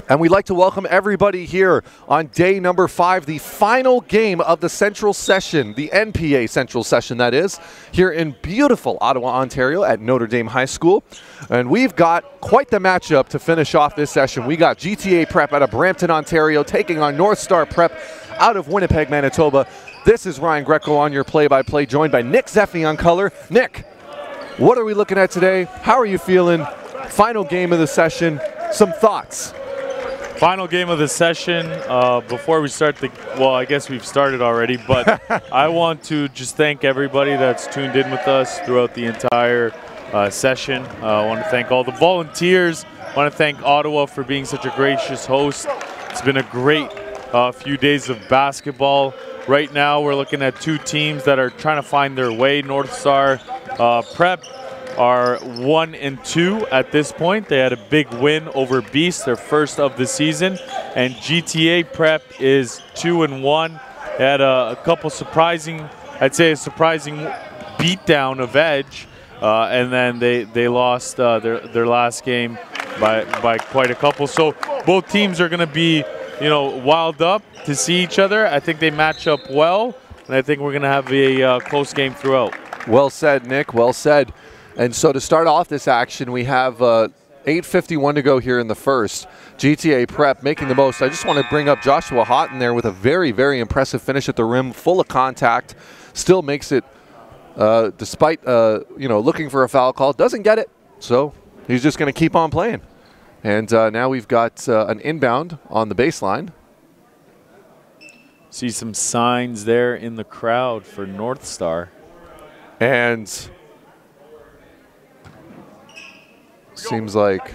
And we'd like to welcome everybody here on day number 5, the final game of the Central Session, the NPA Central Session, that is, here in beautiful Ottawa, Ontario at Notre Dame High School. And we've got quite the matchup to finish off this session. We got GTA Prep out of Brampton, Ontario, taking on Northstar Prep out of Winnipeg, Manitoba. This is Ryan Greco on your play-by-play, joined by Nick Zeffy on color. Nick, what are we looking at today? How are you feeling? Final game of the session. Some thoughts. Final game of the session. Before we start well, I guess we've started already, but I want to just thank everybody that's tuned in with us throughout the entire session. I want to thank all the volunteers. I want to thank Ottawa for being such a gracious host. It's been a great few days of basketball. Right now, we're looking at two teams that are trying to find their way. Northstar Prep are 1-2 at this point. They had a big win over Beast, their first of the season. And GTA Prep is 2-1. They had a couple surprising, I'd say a surprising beatdown of Edge. And then they lost their last game by quite a couple. So both teams are going to be, you know, wild up to see each other. I think they match up well, and I think we're going to have a close game throughout. Well said, Nick. Well said. And so to start off this action, we have 8:51 to go here in the first. GTA Prep making the most. I just want to bring up Joshua Houghton there with a very, very impressive finish at the rim, full of contact. Still makes it, despite you know, looking for a foul call, doesn't get it. So he's just going to keep on playing. And now we've got an inbound on the baseline. See some signs there in the crowd for Northstar. And seems like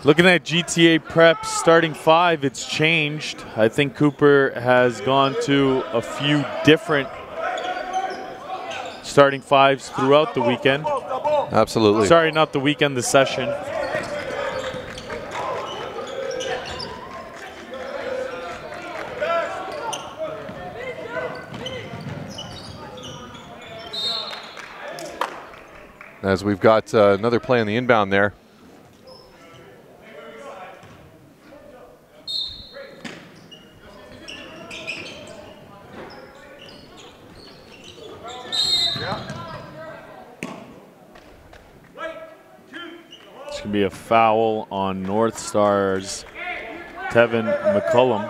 looking at GTA Prep starting 5, it's changed. I think Cooper has gone to a few different starting 5s throughout the weekend. Absolutely. Sorry, not the weekend, the session. As we've got another play on the inbound there. It's going to be a foul on Northstar's Tevin McCullum.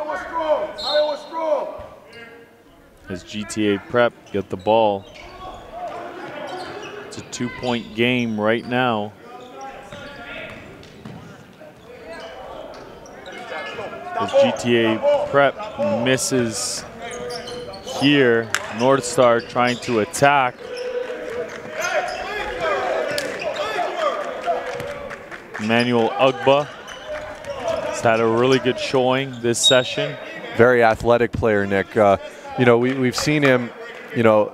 As GTA Prep get the ball. It's a 2-point game right now. As GTA Prep misses here, Northstar trying to attack. Emmanuel Ugba has had a really good showing this session. Very athletic player, Nick. You know, we've seen him, you know,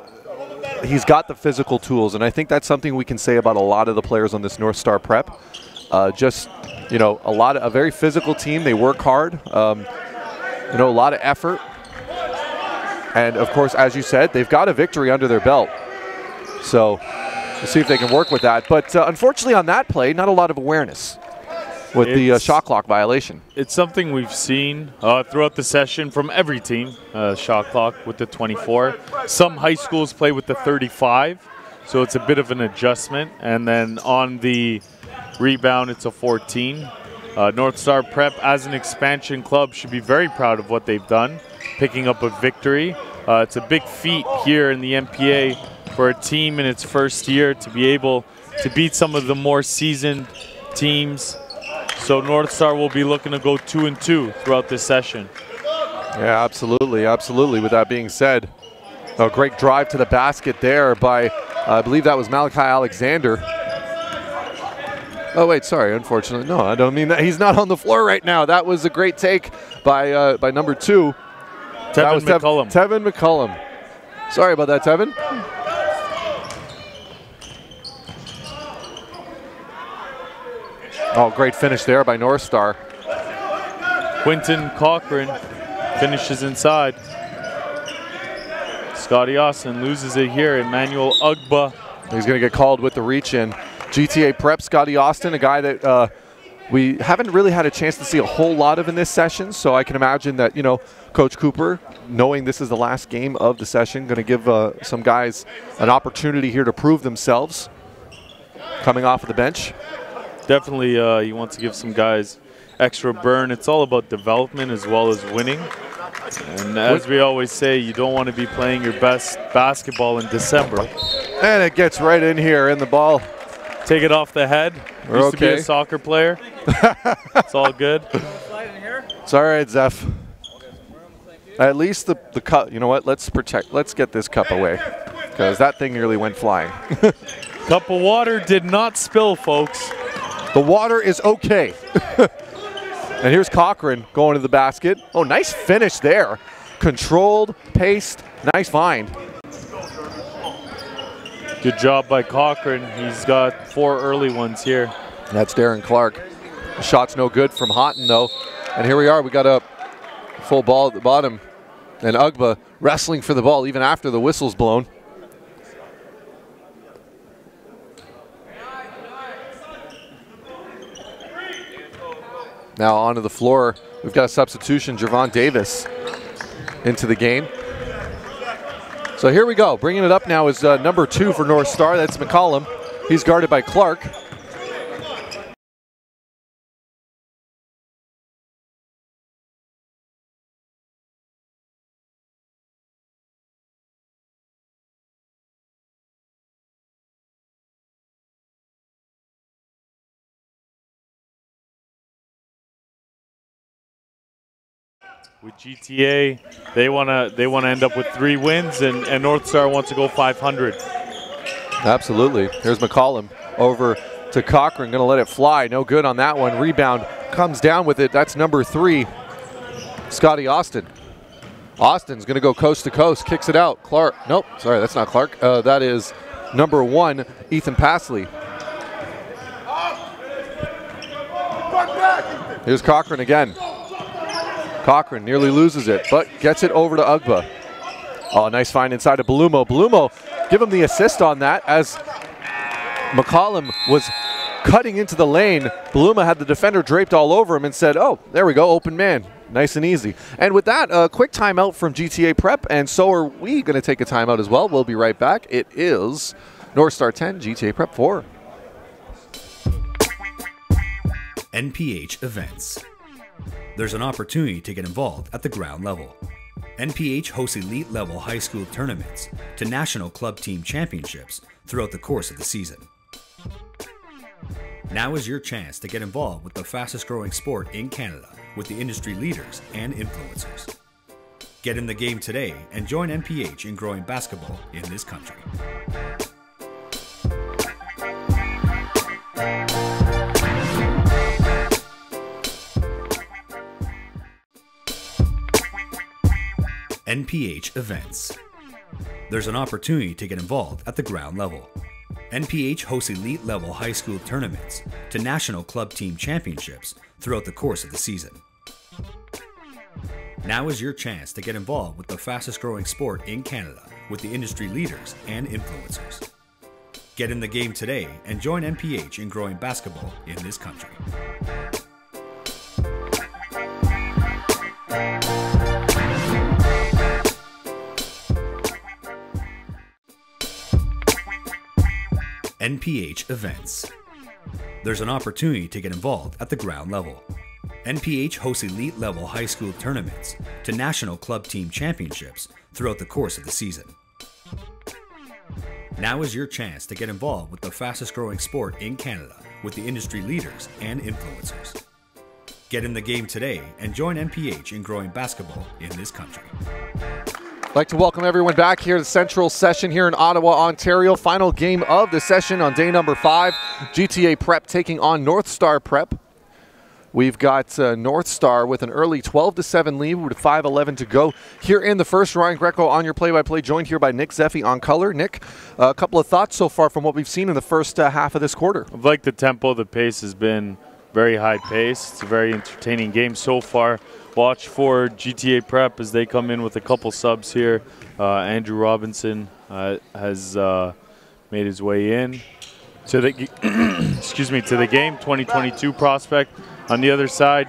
he's got the physical tools, and I think that's something we can say about a lot of the players on this Northstar Prep. Just, you know, a very physical team. They work hard, you know, a lot of effort. And, of course, as you said, they've got a victory under their belt. So we'll see if they can work with that. But unfortunately on that play, not a lot of awareness with the shot clock violation. It's something we've seen throughout the session from every team, shot clock with the 24. Some high schools play with the 35, so it's a bit of an adjustment. And then on the rebound, it's a 14. Northstar Prep, as an expansion club, should be very proud of what they've done, picking up a victory. It's a big feat here in the NPA for a team in its first year to be able to beat some of the more seasoned teams. So Northstar will be looking to go 2-2 throughout this session. Yeah, absolutely, absolutely. With that being said, a great drive to the basket there by, I believe that was Malachi Alexander. Oh wait, sorry, unfortunately, no, I don't mean that. He's not on the floor right now. That was a great take by number 2. Tevin McCullum. Tevin McCullum. Sorry about that, Tevin. Oh, great finish there by Northstar. Quinton Cochran finishes inside. Scotty Austin loses it here. Emmanuel Ugba. He's going to get called with the reach in. GTA Prep, Scotty Austin, a guy that we haven't really had a chance to see a whole lot of in this session, so I can imagine that, you know, Coach Cooper, knowing this is the last game of the session, going to give some guys an opportunity here to prove themselves coming off of the bench. Definitely he wants to give some guys extra burn. It's all about development as well as winning. And as we always say, you don't want to be playing your best basketball in December. And it gets right in here in the ball. Take it off the head. Used to be a soccer player. It's all good. It's all right, Zeph. At least the cup, you know what, let's get this cup away, because that thing nearly went flying. Cup of water did not spill, folks. The water is okay. And here's Cochran going to the basket. Oh, nice finish there. Controlled, paced, nice find. Good job by Cochran. He's got 4 early ones here. That's Darren Clark. The shot's no good from Houghton, though. And here we are. We got a full ball at the bottom. And Ugba wrestling for the ball even after the whistle's blown. Now onto the floor. We've got a substitution, Javon Davis, into the game. So here we go. Bringing it up now is number 2 for Northstar. That's McCollum. He's guarded by Clark. With GTA, they wanna end up with 3 wins, and Northstar wants to go 500. Absolutely. Here's McCollum over to Cochran, going to let it fly. No good on that one. Rebound comes down with it. That's number 3, Scotty Austin. Austin's going to go coast to coast, kicks it out. Clark, nope, sorry, that's not Clark. That is number 1, Ethan Pasley. Here's Cochran again. Cochran nearly loses it, but gets it over to Ugba. Oh, nice find inside of Belumo. Belumo, give him the assist on that as McCollum was cutting into the lane. Belumo had the defender draped all over him and said, oh, there we go, open man. Nice and easy. And with that, a quick timeout from GTA Prep, and so are we going to take a timeout as well. We'll be right back. It is Northstar 10, GTA Prep 4. NPH events. There's an opportunity to get involved at the ground level. NPH hosts elite level high school tournaments to national club team championships throughout the course of the season. Now is your chance to get involved with the fastest growing sport in Canada with the industry leaders and influencers. Get in the game today and join NPH in growing basketball in this country. NPH events. There's an opportunity to get involved at the ground level. NPH hosts elite level high school tournaments to national club team championships throughout the course of the season. Now is your chance to get involved with the fastest growing sport in Canada with the industry leaders and influencers. Get in the game today and join NPH in growing basketball in this country. NPH events. There's an opportunity to get involved at the ground level. NPH hosts elite level high school tournaments to national club team championships throughout the course of the season. Now is your chance to get involved with the fastest growing sport in Canada with the industry leaders and influencers. Get in the game today and join NPH in growing basketball in this country. I'd like to welcome everyone back here to the Central Session here in Ottawa, Ontario. Final game of the session on day number 5. GTA Prep taking on Northstar Prep. We've got Northstar with an early 12-7 lead with 5:11 to go here in the first. Ryan Greco on your play-by-play, joined here by Nick Zeffi on color. Nick, a couple of thoughts so far from what we've seen in the first half of this quarter. I've liked the tempo. The pace has been very high pace. It's a very entertaining game so far. Watch for GTA Prep as they come in with a couple subs here. Andrew Robinson has made his way in. to the excuse me, to the game, 2022 prospect. On the other side,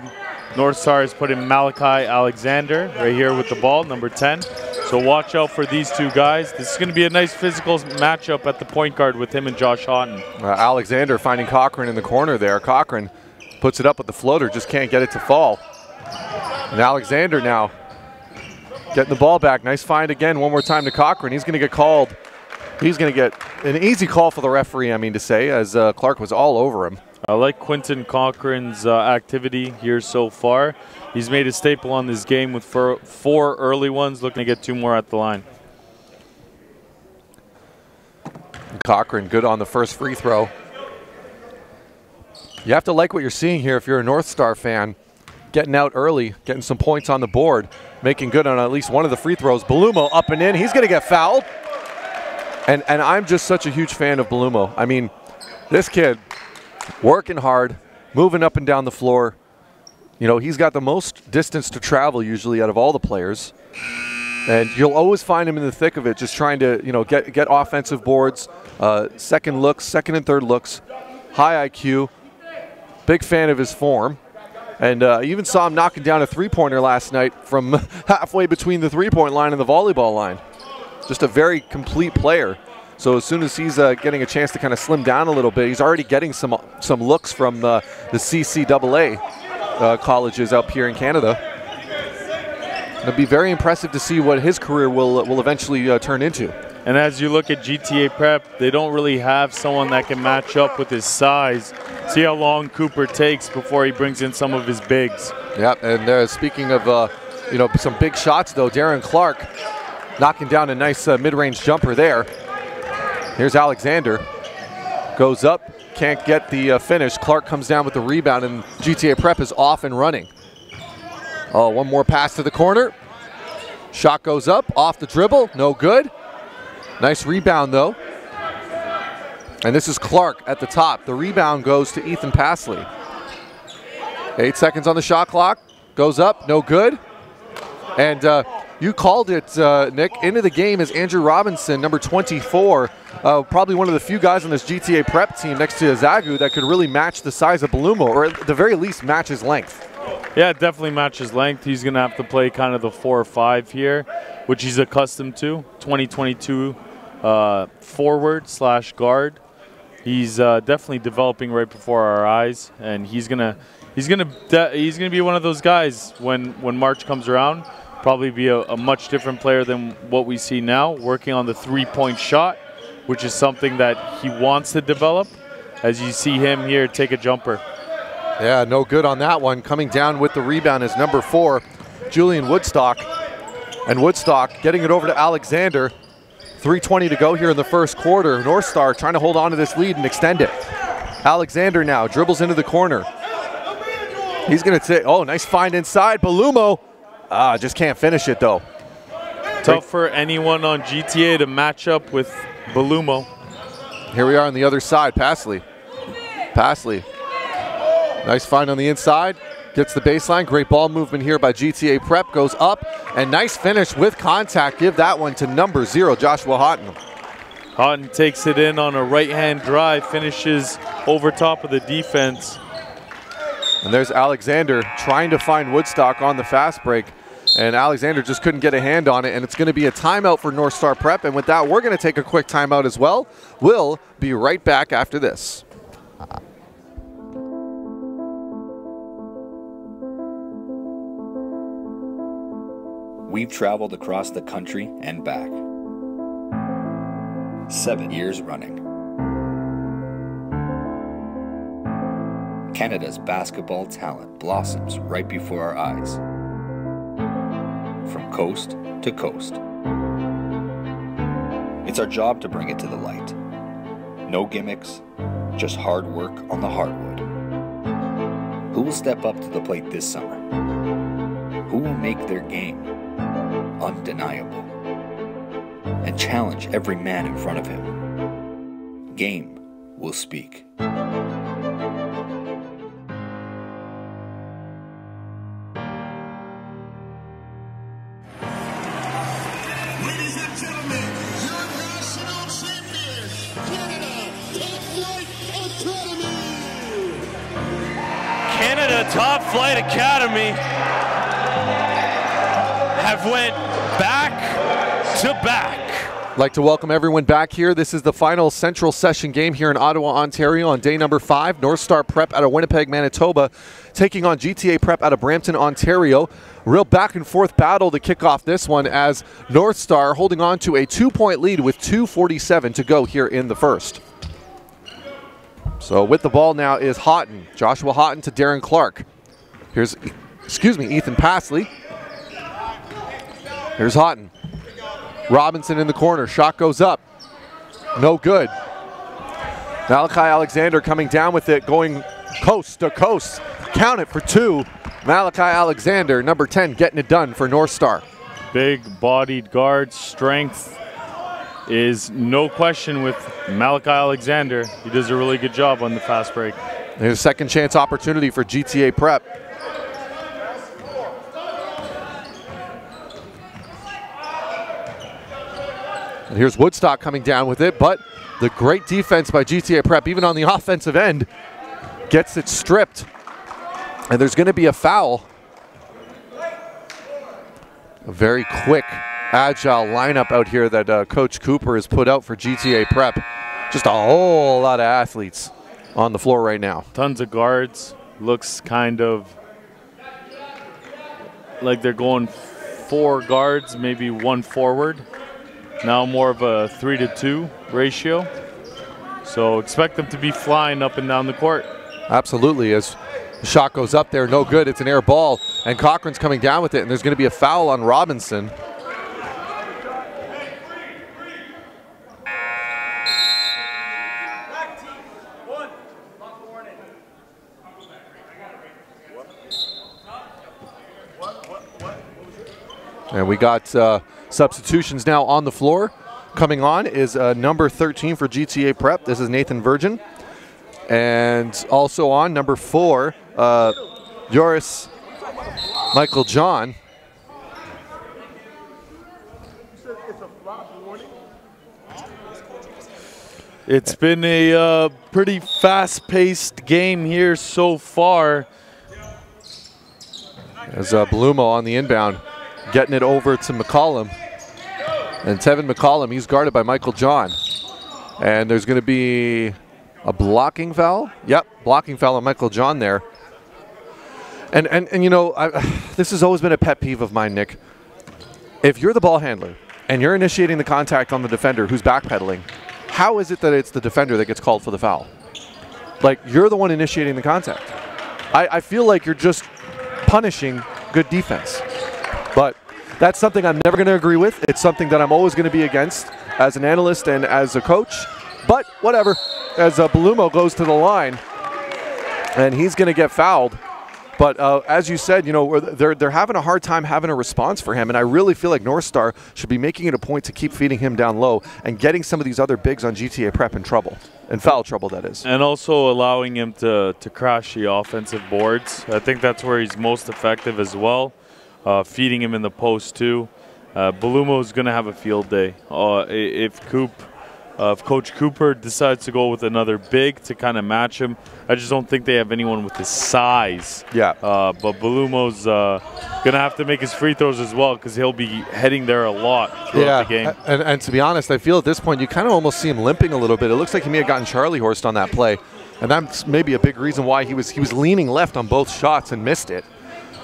Northstar has put in Malachi Alexander right here with the ball, number 10. So watch out for these two guys. This is going to be a nice physical matchup at the point guard with him and Josh Houghton. Alexander finding Cochran in the corner there. Cochran puts it up with the floater, just can't get it to fall. And Alexander now getting the ball back. Nice find again, one more time to Cochran. He's going to get called. He's going to get an easy call for the referee, I mean to say, as Clark was all over him. I like Quinton Cochran's activity here so far. He's made a staple on this game with 4 early ones, looking to get 2 more at the line. Cochran good on the first free throw. You have to like what you're seeing here if you're a Northstar fan. Getting out early, getting some points on the board, making good on at least one of the free throws. Belumo up and in. He's going to get fouled. And I'm just such a huge fan of Belumo. I mean, this kid working hard, moving up and down the floor. You know, he's got the most distance to travel usually out of all the players. And you'll always find him in the thick of it, just trying to, you know, get offensive boards, second looks, second and third looks, high IQ. Big fan of his form. And I even saw him knocking down a three-pointer last night from halfway between the three-point line and the volleyball line. Just a very complete player. So as soon as he's getting a chance to kind of slim down a little bit, he's already getting some looks from the CCAA colleges up here in Canada. It'll be very impressive to see what his career will eventually turn into. And as you look at GTA Prep, they don't really have someone that can match up with his size. See how long Cooper takes before he brings in some of his bigs. Yep, and speaking of you know, some big shots though, Darren Clark knocking down a nice mid-range jumper there. Here's Alexander, goes up, can't get the finish. Clark comes down with the rebound, and GTA Prep is off and running. Oh, one more pass to the corner. Shot goes up, off the dribble, no good. Nice rebound though. And this is Clark at the top. The rebound goes to Ethan Pasley. 8 seconds on the shot clock. Goes up, no good. And you called it, Nick. Into the game is Andrew Robinson, number 24. Probably one of the few guys on this GTA Prep team next to Zagu that could really match the size of Belumo, or at the very least match his length. Yeah, definitely match his length. He's going to have to play kind of the 4 or 5 here, which he's accustomed to. 2022 forward / guard. He's definitely developing right before our eyes, and he's gonna be one of those guys when March comes around. Probably be a much different player than what we see now, working on the 3-point shot, which is something that he wants to develop. As you see him here take a jumper. Yeah, no good on that one. Coming down with the rebound is number 4, Julian Woodstock. And Woodstock getting it over to Alexander. 3:20 to go here in the first quarter. Northstar trying to hold on to this lead and extend it. Alexander now dribbles into the corner. He's going to take, oh, nice find inside. Belumo, just can't finish it though. Tough for anyone on GTA to match up with Belumo. Here we are on the other side, Pasley. Nice find on the inside. Gets the baseline. Great ball movement here by GTA Prep. Goes up, and nice finish with contact. Give that one to number 0, Joshua Houghton. Houghton takes it in on a right-hand drive, finishes over top of the defense. And there's Alexander trying to find Woodstock on the fast break, and Alexander just couldn't get a hand on it, and it's going to be a timeout for Northstar Prep. And with that, we're going to take a quick timeout as well. We'll be right back after this. We've traveled across the country and back. 7 years running. Canada's basketball talent blossoms right before our eyes. From coast to coast. It's our job to bring it to the light. No gimmicks, just hard work on the hardwood. Who will step up to the plate this summer? Who will make their game undeniable and challenge every man in front of him? Game will speak. Ladies and gentlemen, your national champion, Canada, top flight Canada Top Flight Academy have went back to back. I'd like to welcome everyone back here. This is the final Central Session game here in Ottawa, Ontario on day number 5. Northstar Prep out of Winnipeg, Manitoba, taking on GTA Prep out of Brampton, Ontario. Real back and forth battle to kick off this one as Northstar holding on to a 2-point lead with 2:47 to go here in the first. So with the ball now is Houghton. Joshua Houghton to Darren Clark. Here's, Ethan Passley. Here's Houghton. Robinson in the corner. Shot goes up. No good. Malachi Alexander coming down with it, going coast to coast. Count it for 2. Malachi Alexander, number 10, getting it done for Northstar. Big-bodied guard, strength is no question with Malachi Alexander. He does a really good job on the fast break. There's a second chance opportunity for GTA Prep. And here's Woodstock coming down with it, but the great defense by GTA Prep, even on the offensive end, gets it stripped. And there's going to be a foul. A very quick, agile lineup out here that Coach Cooper has put out for GTA Prep. Just a whole lot of athletes on the floor right now. Tons of guards. Looks kind of like they're going 4 guards, maybe 1 forward. Now more of a 3-to-2 ratio. So expect them to be flying up and down the court. Absolutely. As the shot goes up there, no good. It's an air ball, and Cochran's coming down with it, and there's going to be a foul on Robinson. And we got substitutions now on the floor. Coming on is number 13 for GTA Prep. This is Nathan Virgin. And also on number 4, Joris Michael John. It's been a pretty fast-paced game here so far. As Belumo on the inbound, getting it over to McCollum. And Tevin McCollum, he's guarded by Michael John. And there's going to be a blocking foul. Yep, blocking foul on Michael John there. And you know, this has always been a pet peeve of mine, Nick. If you're the ball handler and you're initiating the contact on the defender who's backpedaling, how is it that it's the defender that gets called for the foul? Like, you're the one initiating the contact. I feel like you're just punishing good defense. But that's something I'm never going to agree with. It's something that I'm always going to be against as an analyst and as a coach. But whatever. As Belumo goes to the line, and he's going to get fouled. But as you said, you know, they're having a hard time having a response for him, and I really feel like Northstar should be making it a point to keep feeding him down low and getting some of these other bigs on GTA Prep in trouble, in foul trouble, that is. And also allowing him to crash the offensive boards. I think that's where he's most effective as well, feeding him in the post too. Belumo's going to have a field day. If Coach Cooper decides to go with another big to kind of match him, I just don't think they have anyone with the size. Yeah. But Belumo's going to have to make his free throws as well because he'll be heading there a lot throughout the game. And to be honest, I feel at this point you kind of almost see him limping a little bit. It looks like he may have gotten Charlie horsed on that play. And that's maybe a big reason why he was leaning left on both shots and missed it.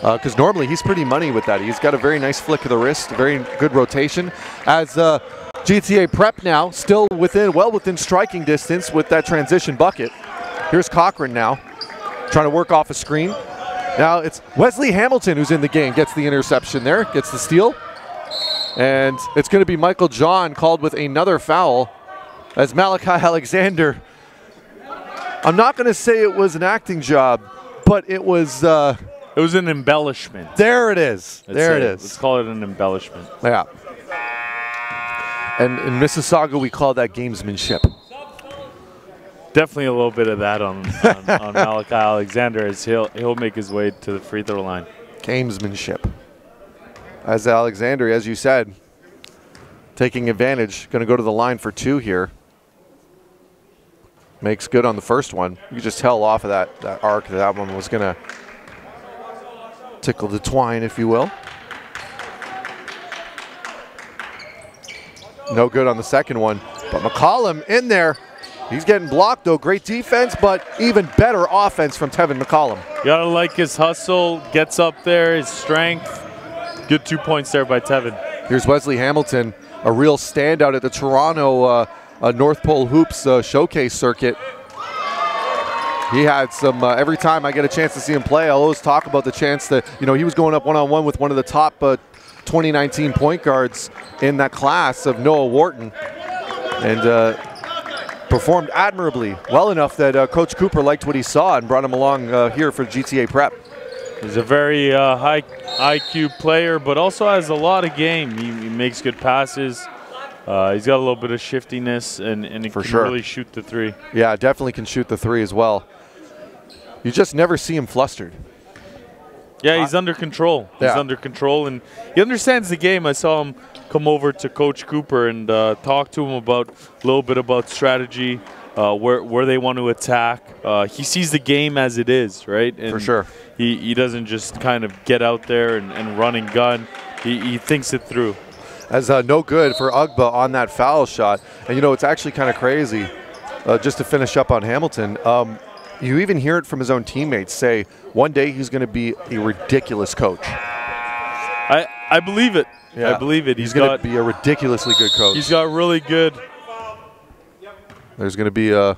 Because normally he's pretty money with that. He's got a very nice flick of the wrist, very good rotation. As GTA Prep now still well within striking distance with that transition bucket. Here's Cochran now trying to work off a screen. Now it's Wesley Hamilton who's in the game, gets the interception there, gets the steal. And it's going to be Michael John called with another foul as Malachi Alexander. I'm not going to say it was an acting job, but it was an embellishment. There it is. There it is. Let's call it an embellishment. Yeah. And in Mississauga, we call that gamesmanship. Definitely a little bit of that on Malachi Alexander as he'll make his way to the free throw line. Gamesmanship. As Alexander, as you said, taking advantage, going to go to the line for 2 here. Makes good on the first one. You could just tell off of that arc that one was going to tickle the twine, if you will. No good on the second one, but McCollum in there. He's getting blocked though. Great defense, but even better offense from Tevin McCollum. You gotta like his hustle, gets up there, his strength. Good 2 points there by Tevin. Here's Wesley Hamilton, a real standout at the Toronto North Pole Hoops showcase circuit. He had some, every time I get a chance to see him play, I'll always talk about the chance that, you know, he was going up one-on-one with one of the top 2019 point guards in that class of Noah Wharton, and performed admirably, well enough that Coach Cooper liked what he saw and brought him along here for GTA Prep. He's a very high IQ player, but also has a lot of game. He makes good passes. He's got a little bit of shiftiness, and he can really shoot the three. Yeah, definitely can shoot the three as well. You just never see him flustered. Yeah, he's under control. He's under control, and he understands the game. I saw him come over to Coach Cooper and talk to him about a little bit about strategy, where they want to attack. He sees the game as it is, right? And for sure. He doesn't just kind of get out there and run and gun. He thinks it through. As no good for Ugba on that foul shot. And, you know, it's actually kind of crazy, just to finish up on Hamilton. You even hear it from his own teammates say, one day he's going to be a ridiculous coach. I believe it. Yeah. I believe it. He's going to be a ridiculously good coach. He's got really good. There's going to be a...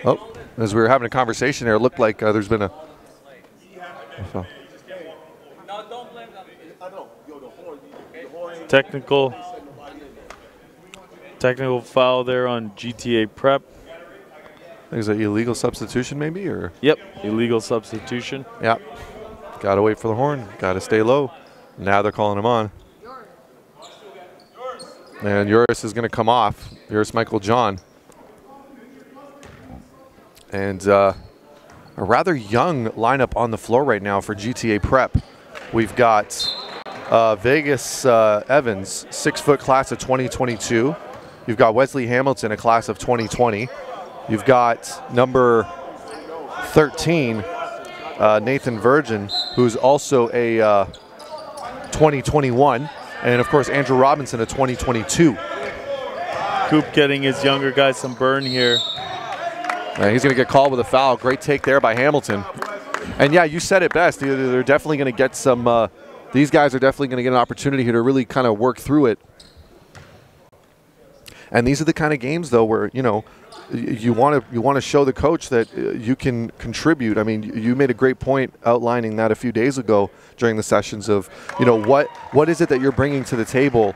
Oh, as we were having a conversation there, it looked like there's been a... Technical foul there on GTA Prep. Is it illegal substitution maybe, or? Yep, illegal substitution. Yeah, gotta wait for the horn, gotta stay low. Now they're calling him on. And Uris is gonna come off, Uris Michael John. And a rather young lineup on the floor right now for GTA Prep. We've got Vegas Evans, 6-foot class of 2022. You've got Wesley Hamilton, a class of 2020. You've got number 13, Nathan Virgin, who's also a 2021. And, of course, Andrew Robinson, a 2022. Coop getting his younger guys some burn here. And he's going to get called with a foul. Great take there by Hamilton. And, yeah, you said it best. They're definitely going to get some these guys are definitely going to get an opportunity here to really kind of work through it. And these are the kind of games, though, where, you know, you want to show the coach that you can contribute. I mean, you made a great point outlining that a few days ago during the sessions of, you know, what is it that you're bringing to the table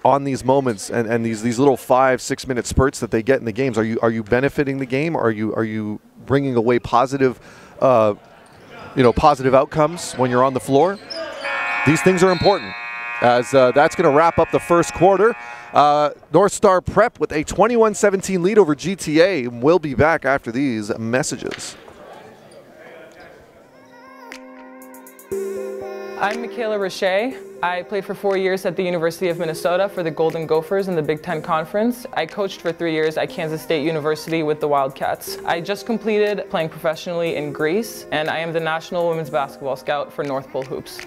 on these moments and these little 5-6 minute spurts that they get in the games. Are you benefiting the game? Are you bringing away positive positive outcomes when you're on the floor? These things are important, as that's going to wrap up the first quarter. Northstar Prep with a 21-17 lead over GTA. We'll be back after these messages. I'm Michaela Roche. I played for 4 years at the University of Minnesota for the Golden Gophers in the Big Ten Conference. I coached for 3 years at Kansas State University with the Wildcats. I just completed playing professionally in Greece, and I am the National Women's Basketball Scout for North Pole Hoops.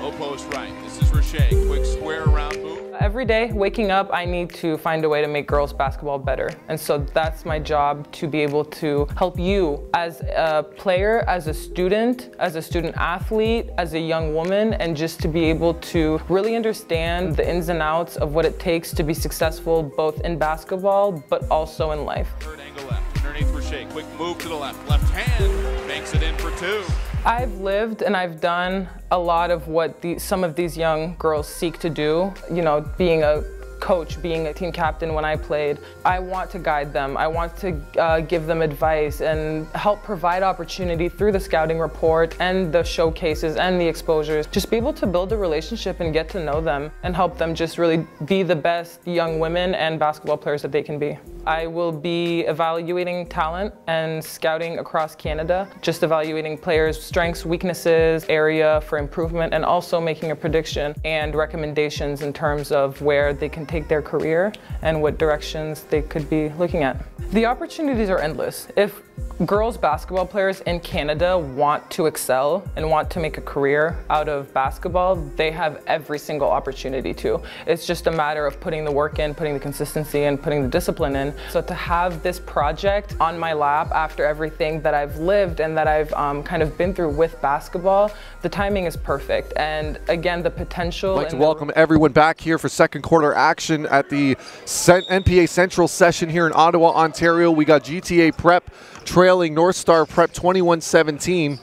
Low post right. This is Roche. Quick square around move. Every day, waking up, I need to find a way to make girls basketball better. And so that's my job, to be able to help you as a player, as a student athlete, as a young woman, and just to be able to really understand the ins and outs of what it takes to be successful both in basketball, but also in life. Third angle left, underneath Roche. Quick move to the left hand, makes it in for two. I've lived and I've done a lot of what some of these young girls seek to do. You know, being a coach, being a team captain when I played, I want to guide them. I want to give them advice and help provide opportunity through the scouting report and the showcases and the exposures. Just be able to build a relationship and get to know them and help them just really be the best young women and basketball players that they can be. I will be evaluating talent and scouting across Canada, just evaluating players' strengths, weaknesses, area for improvement, and also making a prediction and recommendations in terms of where they can take their career and what directions they could be looking at. The opportunities are endless. If Girls basketball players in Canada want to excel and want to make a career out of basketball. They have every single opportunity to. It's just a matter of putting the work in, putting the consistency in, putting the discipline in. So to have this project on my lap after everything that I've lived and that I've kind of been through with basketball, the timing is perfect. And again, the potential. I'd like to welcome everyone back here for second quarter action at the NPA Central session here in Ottawa, Ontario. We got GTA Prep trailing Northstar Prep 21-17,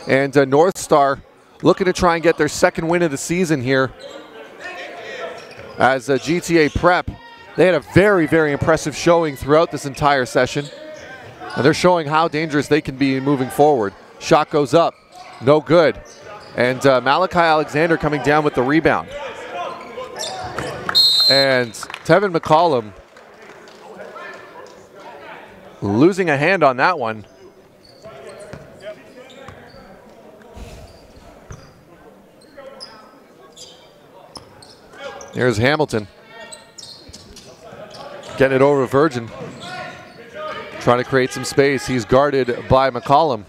and Northstar looking to try and get their second win of the season here. As GTA Prep, they had a very, very impressive showing throughout this entire session, and they're showing how dangerous they can be moving forward. Shot goes up, no good, and Malachi Alexander coming down with the rebound. And Tevin McCollum losing a hand on that one. Here's Hamilton. Getting it over to Virgin. Trying to create some space. He's guarded by McCollum.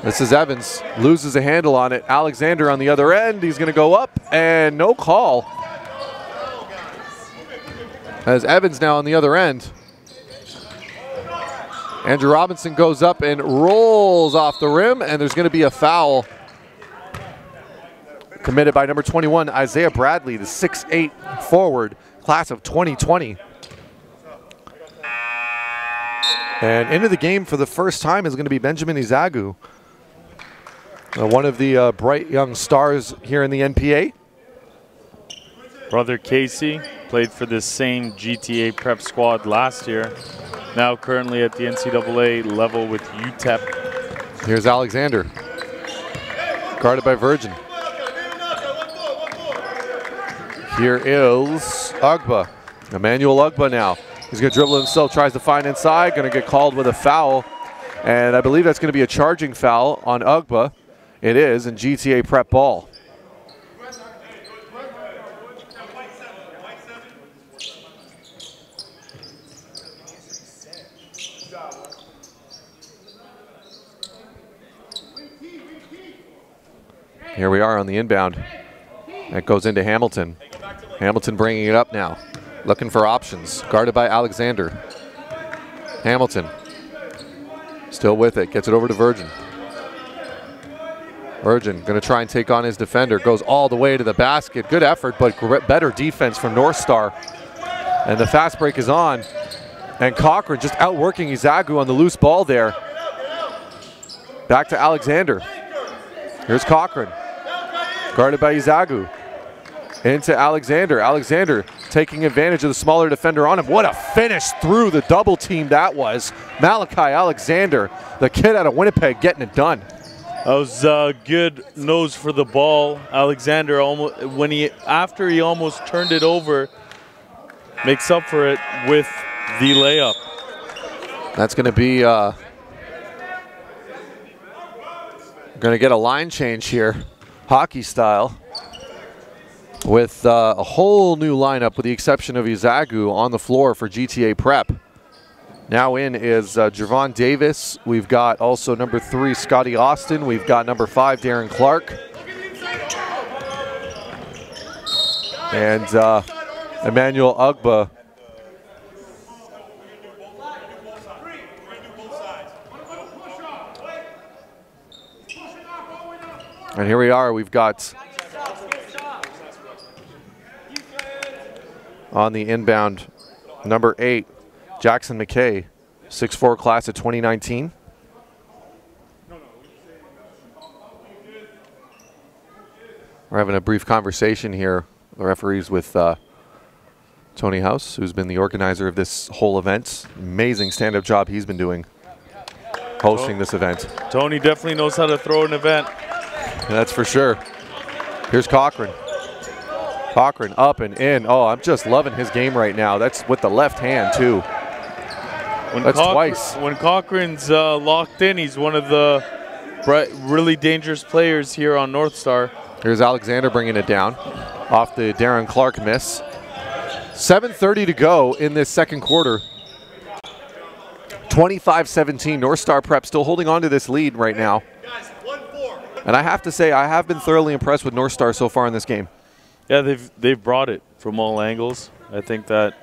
This is Evans. Loses a handle on it. Alexander on the other end. He's going to go up and no call. As Evans now on the other end. Andrew Robinson goes up and rolls off the rim, and there's going to be a foul committed by number 21, Isaiah Bradley, the 6'8" forward, class of 2020. And into the game for the first time is going to be Benjamin Izagu, one of the bright young stars here in the NPA. Brother Casey played for this same GTA Prep squad last year. Now currently at the NCAA level with UTEP. Here's Alexander, guarded by Virgin. Here is Ugba, Emmanuel Ugba now. He's going to dribble himself, tries to find inside, going to get called with a foul. And I believe that's going to be a charging foul on Ugba. It is, in GTA Prep ball. Here we are on the inbound. That goes into Hamilton. Hamilton bringing it up now. Looking for options. Guarded by Alexander. Hamilton. Still with it. Gets it over to Virgin. Virgin going to try and take on his defender. Goes all the way to the basket. Good effort, but better defense from Northstar. And the fast break is on. And Cochran just outworking Izagu on the loose ball there. Back to Alexander. Here's Cochran. Guarded by Izagu. Into Alexander. Alexander taking advantage of the smaller defender on him. What a finish through the double team that was. Malachi Alexander, the kid out of Winnipeg, getting it done. That was a good nose for the ball. Alexander, almost after he almost turned it over, makes up for it with the layup. That's going to be going to get a line change here, hockey style, with a whole new lineup with the exception of Izagu on the floor for GTA Prep. Now in is Javon Davis. We've got also number 3, Scotty Austin. We've got number 5, Darren Clark. And Emmanuel Ugba. And here we are. We've got on the inbound number 8, Jackson McKay, 6'4", class of 2019. We're having a brief conversation here, the referees, with Tony House, who's been the organizer of this whole event. Amazing stand-up job he's been doing hosting this event. Tony definitely knows how to throw an event. That's for sure. Here's Cochran. Cochran up and in. Oh, I'm just loving his game right now. That's with the left hand, too. That's twice. When Cochran's locked in, he's one of the really dangerous players here on Northstar. Here's Alexander bringing it down off the Darren Clark miss. 7:30 to go in this second quarter. 25-17. Northstar Prep still holding on to this lead right now. And I have to say, I have been thoroughly impressed with Northstar so far in this game. Yeah, they've brought it from all angles. I think that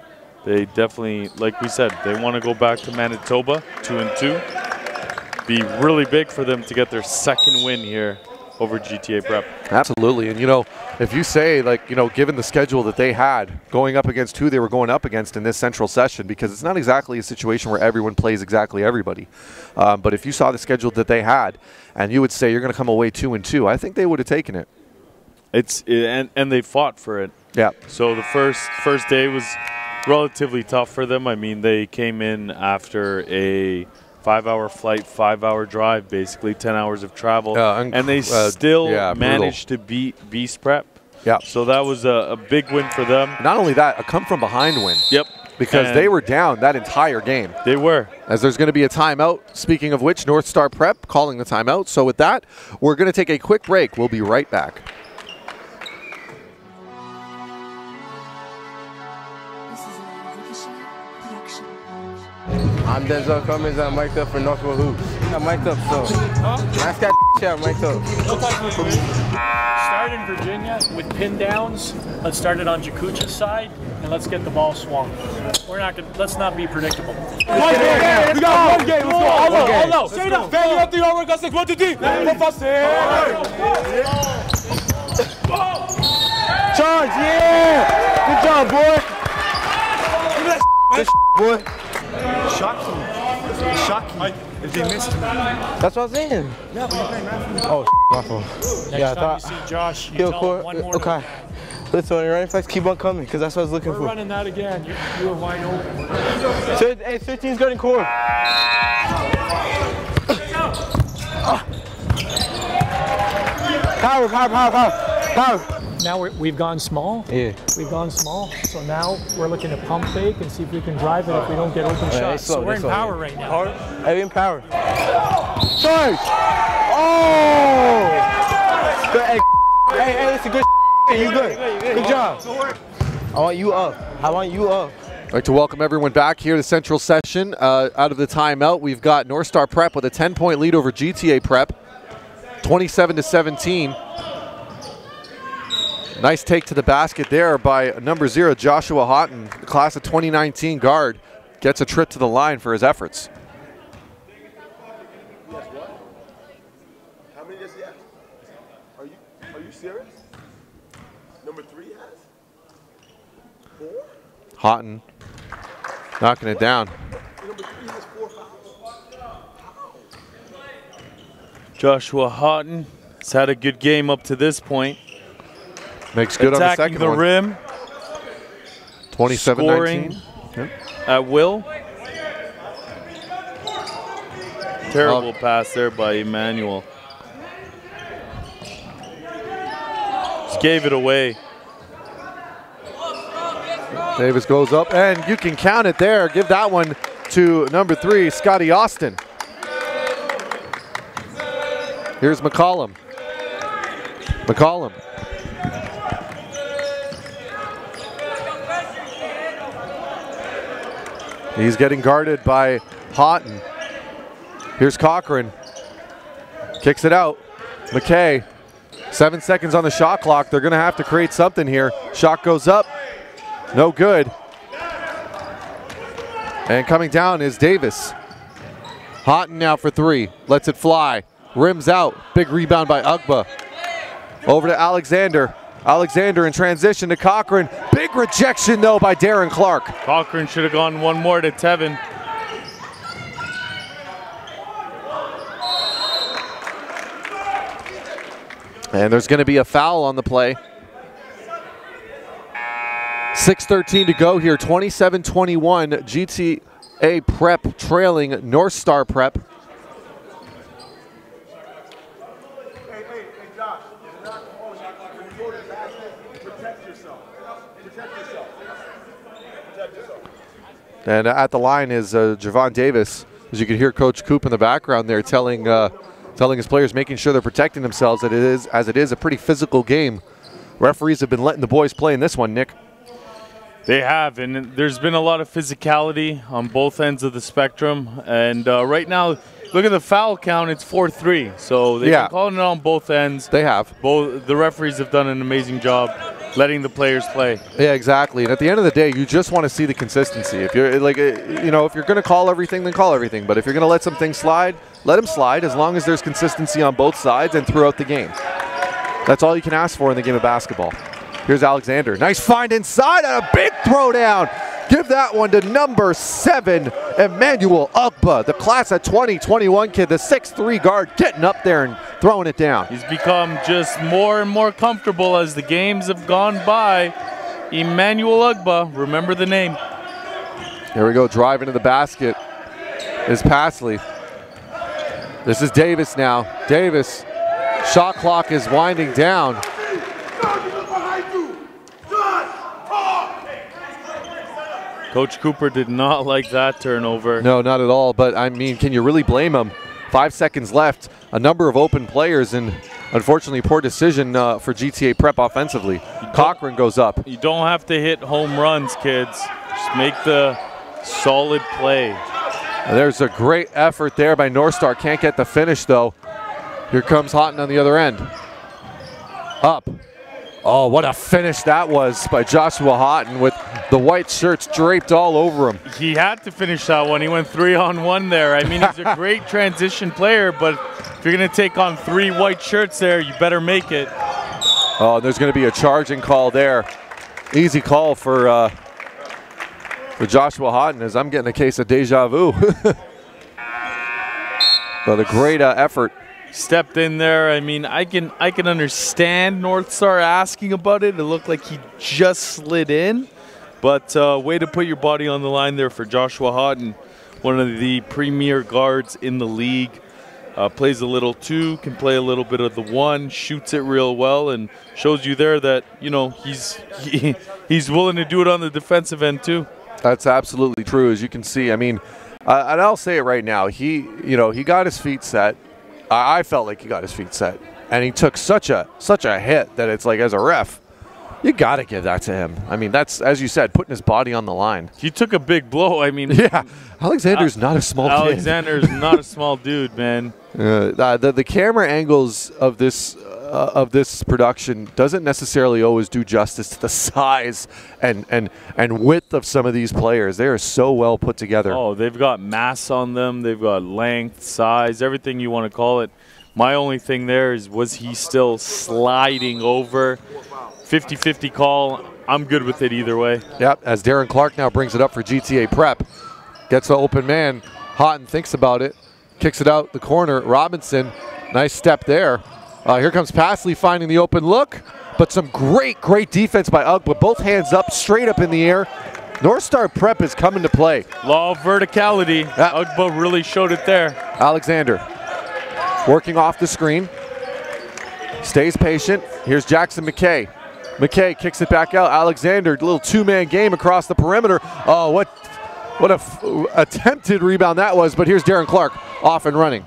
they definitely, like we said, they want to go back to Manitoba 2-2. Be really big for them to get their second win here over GTA Prep. Absolutely. And, you know, if you say, like, you know, given the schedule that they had going up against who they were going up against in this central session, because it's not exactly a situation where everyone plays exactly everybody. But if you saw the schedule that they had and you would say you're going to come away 2-2, I think they would have taken it. And they fought for it. Yeah. So the first day was relatively tough for them. I mean, they came in after a 5-hour flight, 5-hour drive, basically 10 hours of travel, and they still managed to beat Beast Prep. Yeah. So that was a big win for them. Not only that, a come-from-behind win. Yep. Because they were down that entire game. They were. As there's going to be a timeout. Speaking of which, Northstar Prep calling the timeout. So with that, we're going to take a quick break. We'll be right back. I'm Denzel Cummins. I'm mic'd up for Northwood Hoops. I'm mic'd up, so. Nice guy, I'm mic'd up. Start in Virginia with pin downs. Let's start it on Jakucha's side, and let's get the ball swung. We're not gonna. Let's not be predictable. We got one game. Let's go. Hold on. Straight up. Family up 3 over. Got 6. 1, 2, 3. 4, 5, 6. Charge, yeah. Good job, boy. Good boy. Shocking. If they missed me. That's what I was saying. Yeah, but you're playing man. Oh, my fault. Next time you see Josh, you tell him one more. Okay. Listen, when you're running fast, keep on coming, because that's what I was looking for. We're running that again. You were wide open. So, hey, 13's got in core. Power. Now we've gone small. Yeah. We've gone small. So now we're looking to pump fake and see if we can drive it if we don't get open shots. So we're in power right now. Hey, in power. Charge! Oh! Hey, it's a good. You good? Good job. I want you up. I'd like to welcome everyone back here to Central Session. Out of the timeout, we've got Northstar Prep with a 10-point lead over GTA Prep, 27-17. Nice take to the basket there by number 0, Joshua Houghton, the class of 2019 guard, gets a trip to the line for his efforts. How many does he have? Are you serious? Number 3 has 4? Houghton knocking it down. Number 3 has 4 fouls. Joshua Houghton has had a good game up to this point. Makes good attacking on the second rim. 27-19. At will. Terrible pass there by Emmanuel. Just gave it away. Davis goes up, and you can count it there. Give that one to number 3, Scotty Austin. Here's McCollum. He's getting guarded by Houghton. Here's Cochran. Kicks it out. McKay. 7 seconds on the shot clock. They're going to have to create something here. Shot goes up. No good. And coming down is Davis. Houghton now for 3. Lets it fly. Rims out. Big rebound by Ugba. Over to Alexander. Alexander in transition to Cochran. Big rejection, though, by Darren Clark. Cochran should have gone one more to Tevin. And there's going to be a foul on the play. 6:13 to go here. 27-21. GTA Prep trailing Northstar Prep. And at the line is Javon Davis. As you can hear Coach Coop in the background there telling his players, making sure they're protecting themselves, as it is a pretty physical game. Referees have been letting the boys play in this one, Nick. They have, and there's been a lot of physicality on both ends of the spectrum. And right now, look at the foul count, it's 4-3. So they've been calling it on both ends. They have. The referees have done an amazing job letting the players play. Yeah, exactly. And at the end of the day, you just want to see the consistency. If you're like, you know, if you're going to call everything, then call everything. But if you're going to let some things slide, let them slide as long as there's consistency on both sides and throughout the game. That's all you can ask for in the game of basketball. Here's Alexander. Nice find inside and a big throwdown. Give that one to number 7, Emmanuel Ugba, the class of 2021 kid, the 6'3" guard, getting up there and throwing it down. He's become just more and more comfortable as the games have gone by. Emmanuel Ugba, remember the name. Here we go, driving to the basket is Pasley. This is Davis now. Davis, shot clock is winding down. Coach Cooper did not like that turnover. No, not at all. But, I mean, can you really blame him? 5 seconds left, a number of open players, and unfortunately poor decision for GTA Prep offensively. Cochran goes up. You don't have to hit home runs, kids. Just make the solid play. There's a great effort there by Northstar. Can't get the finish, though. Here comes Houghton on the other end. Up. Oh, what a finish that was by Joshua Houghton with the white shirts draped all over him. He had to finish that one. He went 3-on-1 there. I mean, he's a great transition player, but if you're going to take on 3 white shirts there, you better make it. Oh, there's going to be a charging call there. Easy call for Joshua Houghton, as I'm getting a case of deja vu. But a great effort. Stepped in there. I mean, I can understand Northstar asking about it. It looked like he just slid in, but way to put your body on the line there for Joshua Houghton, one of the premier guards in the league. Plays a little 2, can play a little bit of the 1, shoots it real well, and shows you there that, you know, he's willing to do it on the defensive end too. That's absolutely true, as you can see. I mean, and I'll say it right now. He got his feet set. I felt like he got his feet set, and he took such a hit that it's like, as a ref, you got to give that to him. I mean, that's, as you said, putting his body on the line. He took a big blow. I mean, yeah, Alexander's not a small kid. Alexander's not a small dude, man. The camera angles of this production doesn't necessarily always do justice to the size and width of some of these players. They are so well put together. Oh, they've got mass on them. They've got length, size, everything you want to call it. My only thing there is, was he still sliding over? 50-50 call. I'm good with it either way. Yep, as Darren Clark now brings it up for GTA Prep. Gets the open man. Houghton thinks about it. Kicks it out the corner. Robinson, nice step there. Here comes Pasley finding the open look, but some great defense by Ugba. Both hands up, straight up in the air. Northstar Prep is coming to play. Law of verticality. Yeah. Ugba really showed it there. Alexander working off the screen. Stays patient. Here's Jackson McKay. McKay kicks it back out. Alexander, a little 2-man game across the perimeter. Oh, what a attempted rebound that was, but here's Darren Clark off and running.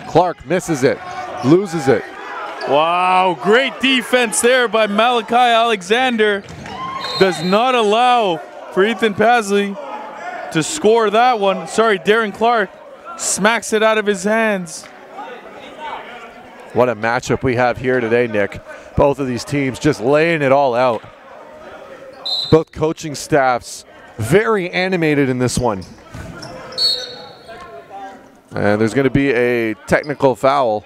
Clark misses it, loses it. Wow, great defense there by Malachi Alexander. Does not allow for Ethan Pasley to score that one. Sorry, Darren Clark smacks it out of his hands. What a matchup we have here today, Nick. Both of these teams just laying it all out. Both coaching staffs very animated in this one. And there's going to be a technical foul.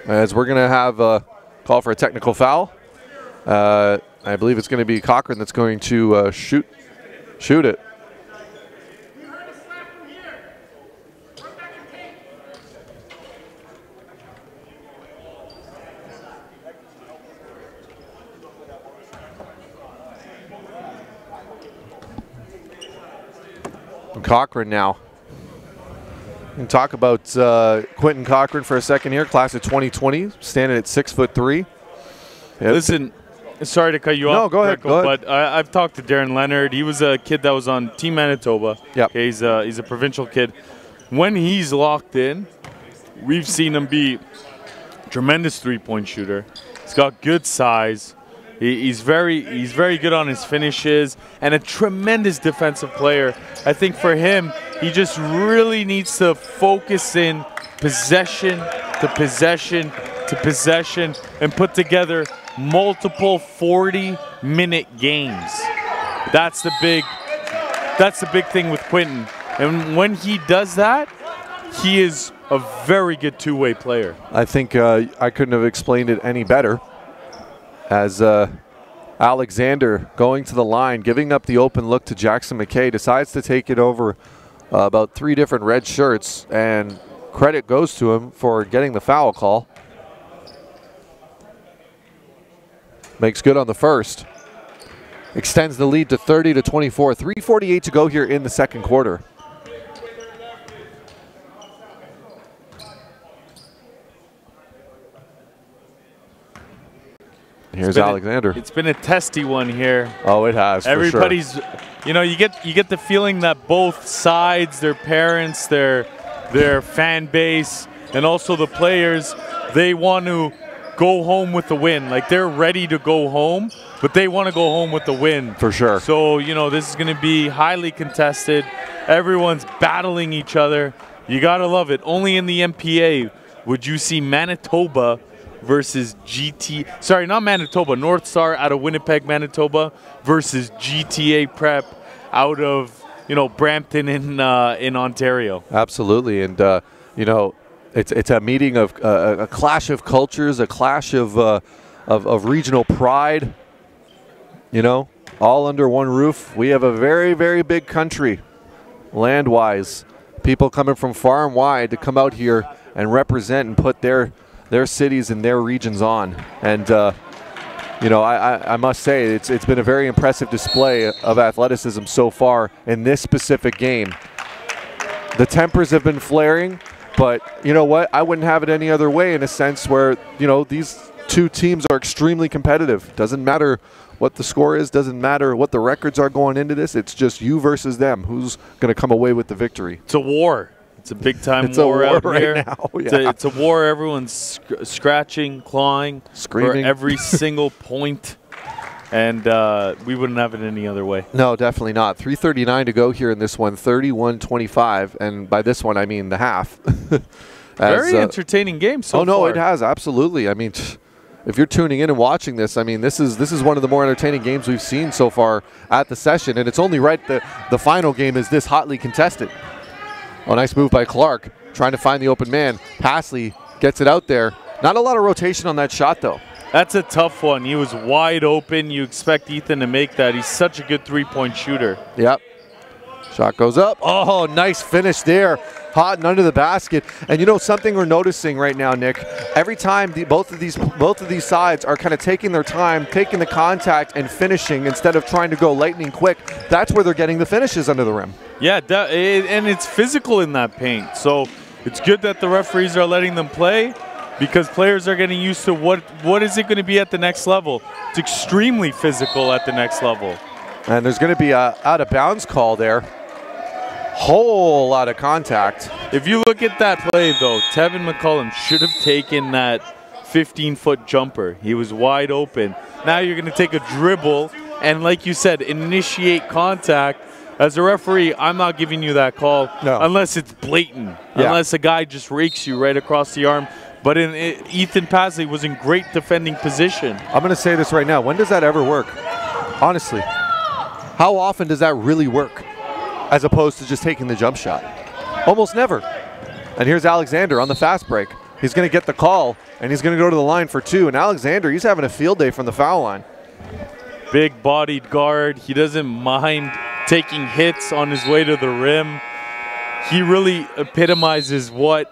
As we're going to have a call for a technical foul. I believe it's going to be Cochran that's going to shoot it. Cochran now. We can talk about Quentin Cochran for a second here. Class of 2020, standing at 6'3". Yep. Listen, sorry to cut you off. No, go ahead. But I've talked to Darren Leonard. He was a kid that was on Team Manitoba. Yep. Okay, he's a provincial kid. When he's locked in, we've seen him be tremendous three-point shooter. He's got good size. He's very good on his finishes and a tremendous defensive player. I think for him, he just really needs to focus in possession to possession to possession and put together multiple 40-minute games. That's the big thing with Quentin. And when he does that, he is a very good two-way player. I think I couldn't have explained it any better. As Alexander going to the line, giving up the open look to Jackson McKay, decides to take it over about 3 different red shirts, and credit goes to him for getting the foul call. Makes good on the first. Extends the lead to 30-24. 3:48 to go here in the second quarter. Here's Alexander. It's been a testy one here. Oh, it has. Everybody's, you know, you get the feeling that both sides, their parents, their fan base, and also the players, they want to go home with the win. Like, they're ready to go home, but they want to go home with the win. For sure. So, you know, this is going to be highly contested. Everyone's battling each other. You got to love it. Only in the MPA would you see Manitoba versus Northstar out of Winnipeg, Manitoba versus GTA Prep out of, you know, Brampton in Ontario. Absolutely. And, you know, it's a meeting of a clash of cultures, a clash of regional pride, you know, all under one roof. We have a very, very big country, land-wise. People coming from far and wide to come out here and represent and put their cities and their regions on. And, you know, I must say it's been a very impressive display of athleticism so far in this specific game. The tempers have been flaring, but you know what? I wouldn't have it any other way, in a sense where, you know, these two teams are extremely competitive. Doesn't matter what the score is, doesn't matter what the records are going into this. It's just you versus them. Who's going to come away with the victory? It's a war. It's a big-time war out right here. Now. Yeah. It's a war. Everyone's scratching, clawing, screaming for every single point, and we wouldn't have it any other way. No, definitely not. 3:39 to go here in this one, 31-25, and by this one I mean the half. Very entertaining game so far. Oh no, it has, absolutely. I mean, if you're tuning in and watching this, I mean, this is one of the more entertaining games we've seen so far at the session, and it's only right that the final game is this hotly contested. Oh, nice move by Clark, trying to find the open man. Pasley gets it out there. Not a lot of rotation on that shot, though. That's a tough one. He was wide open. You expect Ethan to make that. He's such a good three-point shooter. Yep. Shot goes up. Oh, nice finish there. Hot and under the basket. And you know something we're noticing right now, Nick? Every time both of these sides are kind of taking their time, taking the contact and finishing instead of trying to go lightning quick. That's where they're getting the finishes under the rim. Yeah, and it's physical in that paint. So it's good that the referees are letting them play, because players are getting used to what is it going to be at the next level. It's extremely physical at the next level. And there's going to be a out-of-bounds call there. Whole lot of contact. If you look at that play, though, Tevin McCullum should have taken that 15-foot jumper. He was wide open. Now you're going to take a dribble and, like you said, initiate contact. As a referee, I'm not giving you that call unless it's blatant, unless a guy just rakes you right across the arm. But Ethan Pasley was in great defending position. I'm going to say this right now. When does that ever work? Honestly, how often does that really work as opposed to just taking the jump shot? Almost never. And here's Alexander on the fast break. He's going to get the call, and he's going to go to the line for two. And Alexander, he's having a field day from the foul line. Big-bodied guard. He doesn't mind taking hits on his way to the rim. He really epitomizes what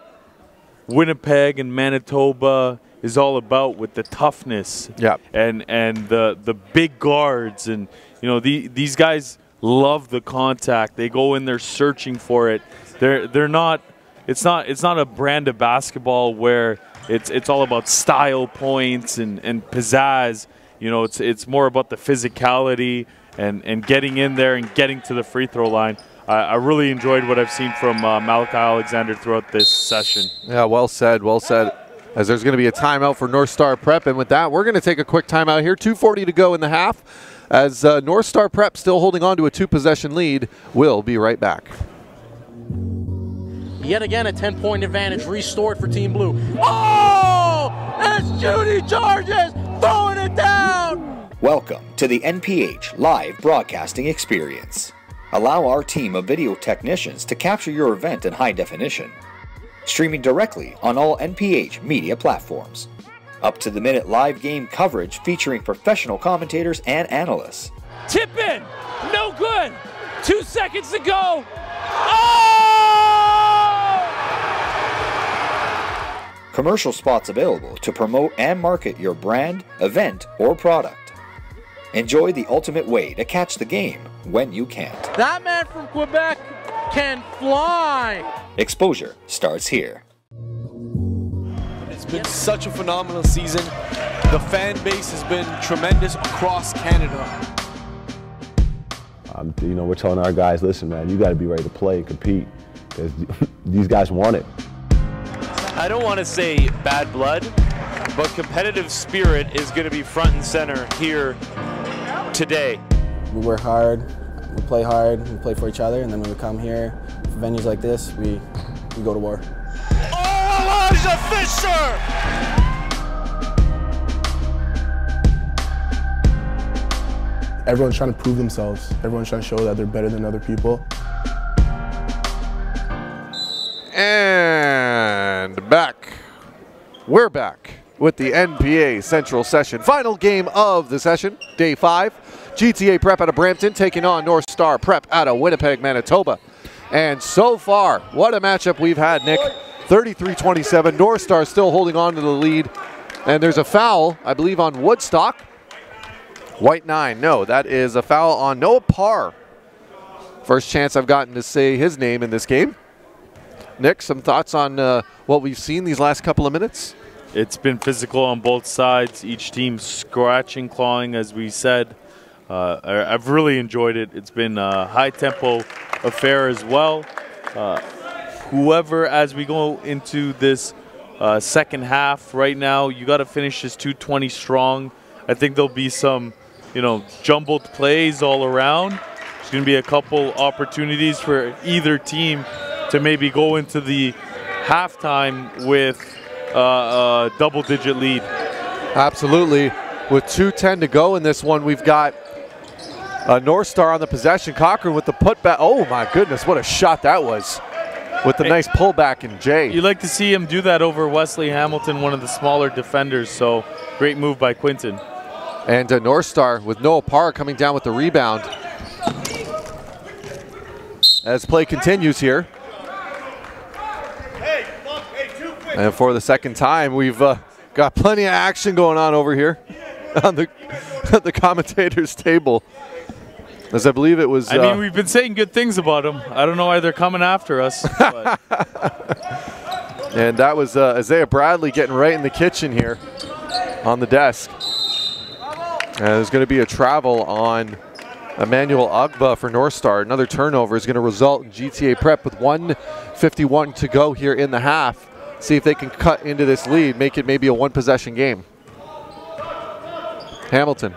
Winnipeg and Manitoba is all about, with the toughness and the big guards. And you know, these guys love the contact. They go in there searching for it. They're not. It's not a brand of basketball where it's all about style points and pizzazz. You know, it's more about the physicality and getting in there and getting to the free throw line. I really enjoyed what I've seen from Malachi Alexander throughout this session. Yeah, well said, well said. as there's going to be a timeout for Northstar Prep. And with that, we're going to take a quick timeout here. 2:40 to go in the half, as Northstar Prep still holding on to a 2-possession lead. We'll be right back. Yet again, a 10-point advantage restored for Team Blue. Oh! It's Judy Charges throwing it down! Welcome to the NPH live broadcasting experience. Allow our team of video technicians to capture your event in high definition. Streaming directly on all NPH media platforms. Up-to-the-minute live game coverage featuring professional commentators and analysts. Tip in! No good! 2 seconds to go! Oh! Commercial spots available to promote and market your brand, event, or product. Enjoy the ultimate way to catch the game when you can't. That man from Quebec can fly! Exposure starts here. It's been such a phenomenal season. The fan base has been tremendous across Canada. You know, we're telling our guys, listen, man, you got to be ready to play and compete because these guys want it. I don't want to say bad blood, but competitive spirit is going to be front and center here today. We work hard, we play hard, we play for each other, and then when we come here for venues like this, we go to war. Oh, Elijah Fisher! Everyone's trying to prove themselves. Everyone's trying to show that they're better than other people. And back. We're back with the NPA Central Session. Final game of the session, day 5. GTA Prep out of Brampton taking on Northstar Prep out of Winnipeg, Manitoba. And so far, what a matchup we've had, Nick. 33-27. Northstar still holding on to the lead. And there's a foul, I believe, on Woodstock. White 9. No, that is a foul on Noah Parr. First chance I've gotten to say his name in this game. Nick, some thoughts on what we've seen these last couple of minutes? It's been physical on both sides. Each team scratching, clawing, as we said. I've really enjoyed it. It's been a high-tempo affair as well. Whoever, as we go into this second half right now, you got to finish this 220 strong. I think there'll be some, jumbled plays all around. There's going to be a couple opportunities for either team to maybe go into the halftime with a double-digit lead. Absolutely. With 2:10 to go in this one, we've got Northstar on the possession. Cochran with the putback. Oh, my goodness, what a shot that was. With the nice pullback in Jay. You like to see him do that over Wesley Hamilton, one of the smaller defenders, so great move by Quinton. And Northstar with Noah Parr coming down with the rebound. As play continues here. And for the second time, we've got plenty of action going on over here on the commentators' table. As I believe it was. I mean, we've been saying good things about them. I don't know why they're coming after us. And that was Isaiah Bradley getting right in the kitchen here on the desk. And there's going to be a travel on Emmanuel Agba for Northstar. Another turnover is going to result in GTA Prep with 1:51 to go here in the half. See if they can cut into this lead, make it maybe a one-possession game. Hamilton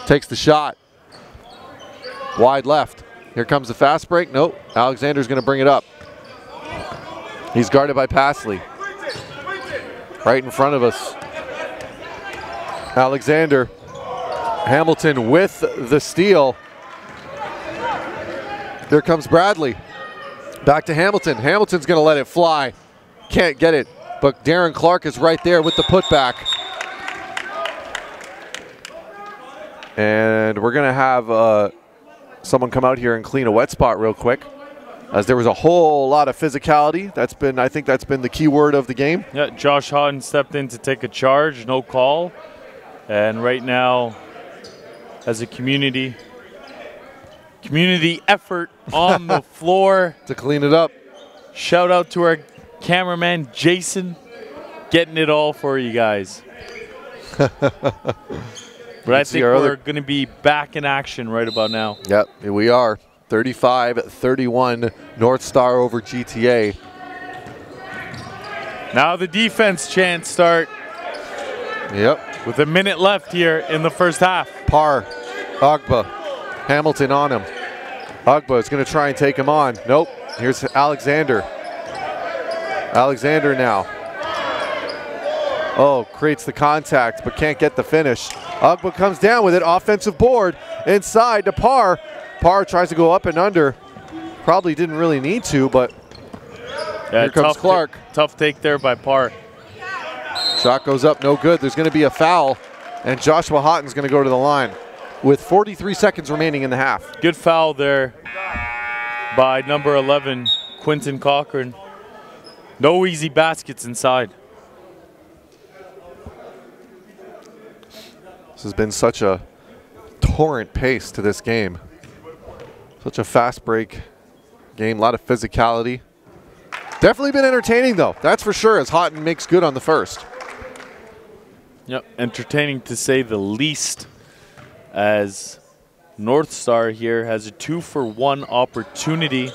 takes the shot. Wide left. Here comes the fast break. Nope. Alexander's going to bring it up. He's guarded by Passley. Right in front of us. Alexander. Hamilton with the steal. Here comes Bradley. Back to Hamilton. Hamilton's going to let it fly. Can't get it, but Darren Clark is right there with the putback. And we're going to have someone come out here and clean a wet spot real quick, as there was a whole lot of physicality. I think that's been the key word of the game. Yeah, Josh Houghton stepped in to take a charge, no call. And right now, as a community effort on the floor to clean it up. Shout out to our cameraman Jason, getting it all for you guys. But I think we're going to be back in action right about now. Yep, here we are. 35-31 Northstar over GTA. Now the defense chants start. Yep. With a minute left here in the first half. Parr, Ogba, Hamilton on him. Ogba is going to try and take him on. Nope. Here's Alexander. Alexander now. Oh, creates the contact, but can't get the finish. Ogba comes down with it. Offensive board inside to Parr. Parr tries to go up and under. Probably didn't really need to, but here comes Clark. Tough take there by Parr. Shot goes up, no good. There's going to be a foul, and Joshua Houghton's going to go to the line with 43 seconds remaining in the half. Good foul there by number 11, Quinton Cochran. No easy baskets inside. This has been such a torrent pace to this game. Such a fast break game, a lot of physicality. Definitely been entertaining though, that's for sure, as Houghton makes good on the first. Yep, entertaining to say the least, as Northstar here has a 2-for-1 opportunity.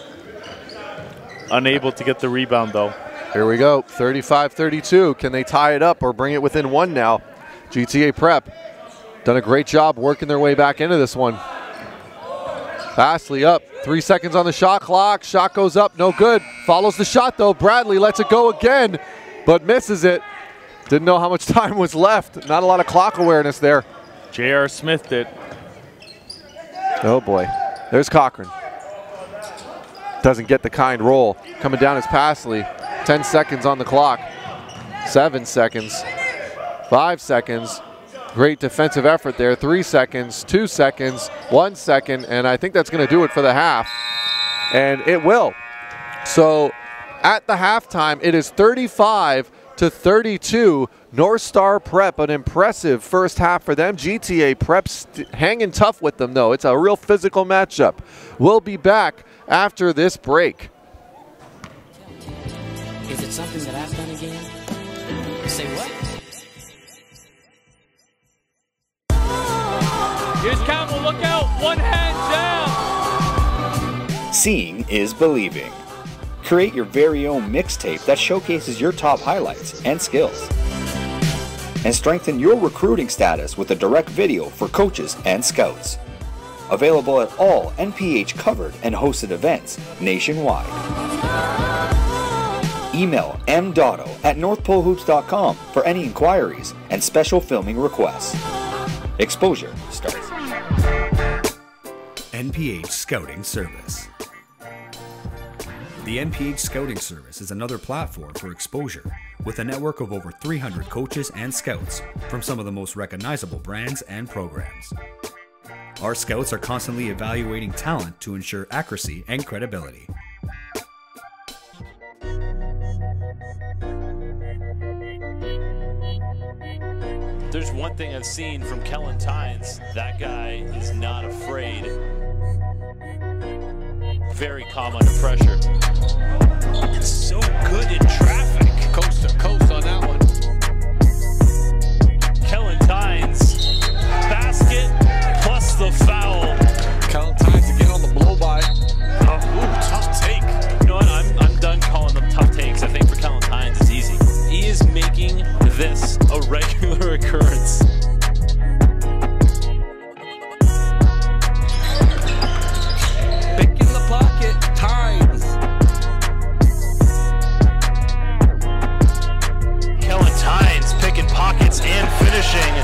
Unable to get the rebound though. Here we go, 35-32. Can they tie it up or bring it within one now? GTA Prep done a great job working their way back into this one. Fastly up, 3 seconds on the shot clock. Shot goes up, no good. Follows the shot though. Bradley lets it go again, but misses it. Didn't know how much time was left. Not a lot of clock awareness there. J.R. Smith did. Oh boy, there's Cochran. Doesn't get the kind roll. Coming down is Passley. 10 seconds on the clock. 7 seconds. 5 seconds. Great defensive effort there. 3 seconds, 2 seconds, 1 second, and I think that's going to do it for the half. And it will. So at the halftime, it is 35-32. Northstar Prep, an impressive first half for them. GTA Prep's hanging tough with them, though. It's a real physical matchup. We'll be back after this break. Is it something that I've done again? Say what? Here's Campbell, look out, one hand down. Seeing is believing. Create your very own mixtape that showcases your top highlights and skills. And strengthen your recruiting status with a direct video for coaches and scouts. Available at all NPH covered and hosted events nationwide. Email mdotto@northpolehoops.com for any inquiries and special filming requests. Exposure starts. NPH Scouting Service. The NPH Scouting Service is another platform for exposure with a network of over 300 coaches and scouts from some of the most recognizable brands and programs. Our scouts are constantly evaluating talent to ensure accuracy and credibility. There's one thing I've seen from Kellen Tynes. That guy is not afraid. Very calm under pressure. It's so good in traffic. Coast to coast on that one. Kellen Tynes, basket plus the foul. Kellen Tynes again on the blow-by. Ooh, tough take. You know what? I'm done calling them tough takes. I think for Kellen Tynes it's easy. He is making this a regular occurrence. Pick in the pocket, Tynes. Kellen Tynes picking pockets and finishing.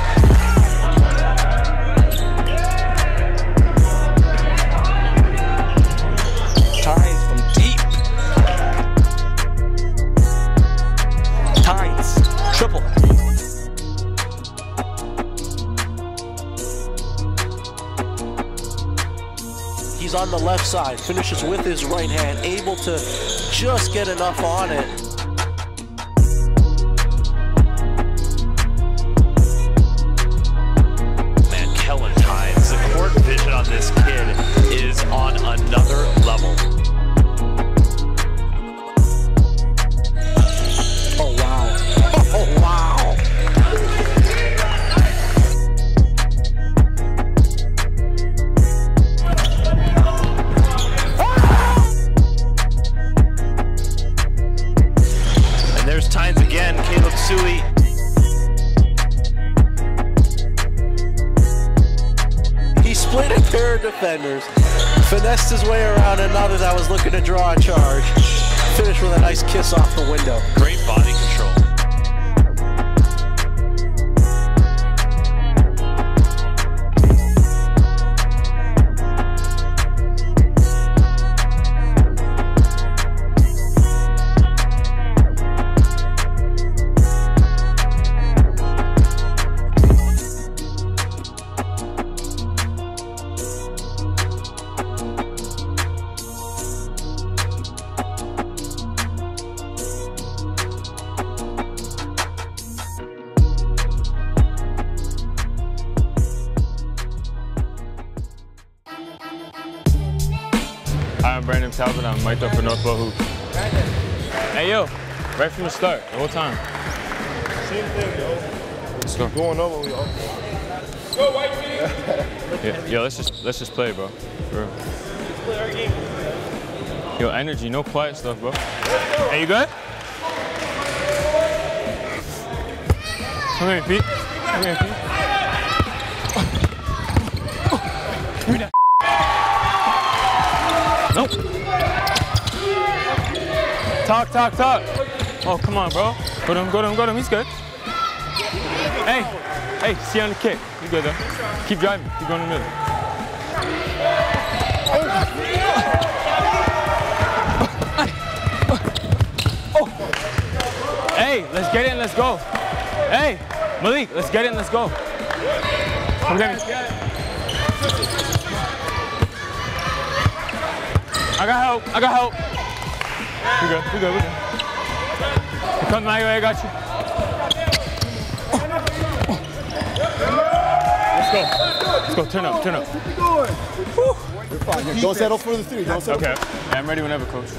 Tynes from deep. Tynes, triple. He's on the left side, finishes with his right hand, able to just get enough on it. Man, Kellen Tynes, the court vision on this kid is on another level. Oh, wow. Oh, wow. And there's Tynes again. defenders. Finessed his way around, and now that I was looking to draw a charge, finished with a nice kiss off the window. Great body control. Hi, I'm Brandon Talbot. I'm mic'd up for Northstar Hoops. Hey, yo, right from the start, the whole time. Same thing, yo. Let's go. Going over, we all. Go, white team! Yeah, yo, let's just play, bro. For real. Let's play our game. Yo, energy, no quiet stuff, bro. Hey, you good? Come here, Pete. Come here, Pete. Give me that. Nope. Talk. Oh, come on, bro. Go to him. He's good. Hey, see on the kick. You good, though. Keep driving. Keep going in the middle. Hey, let's get in. Let's go. Hey, Malik, let's get in. Let's go. Come get me. I got help. We good. Here comes my way, I got you. Let's go, turn up. You're fine. Don't settle for the three. Don't settle. Okay, yeah, I'm ready whenever, coach.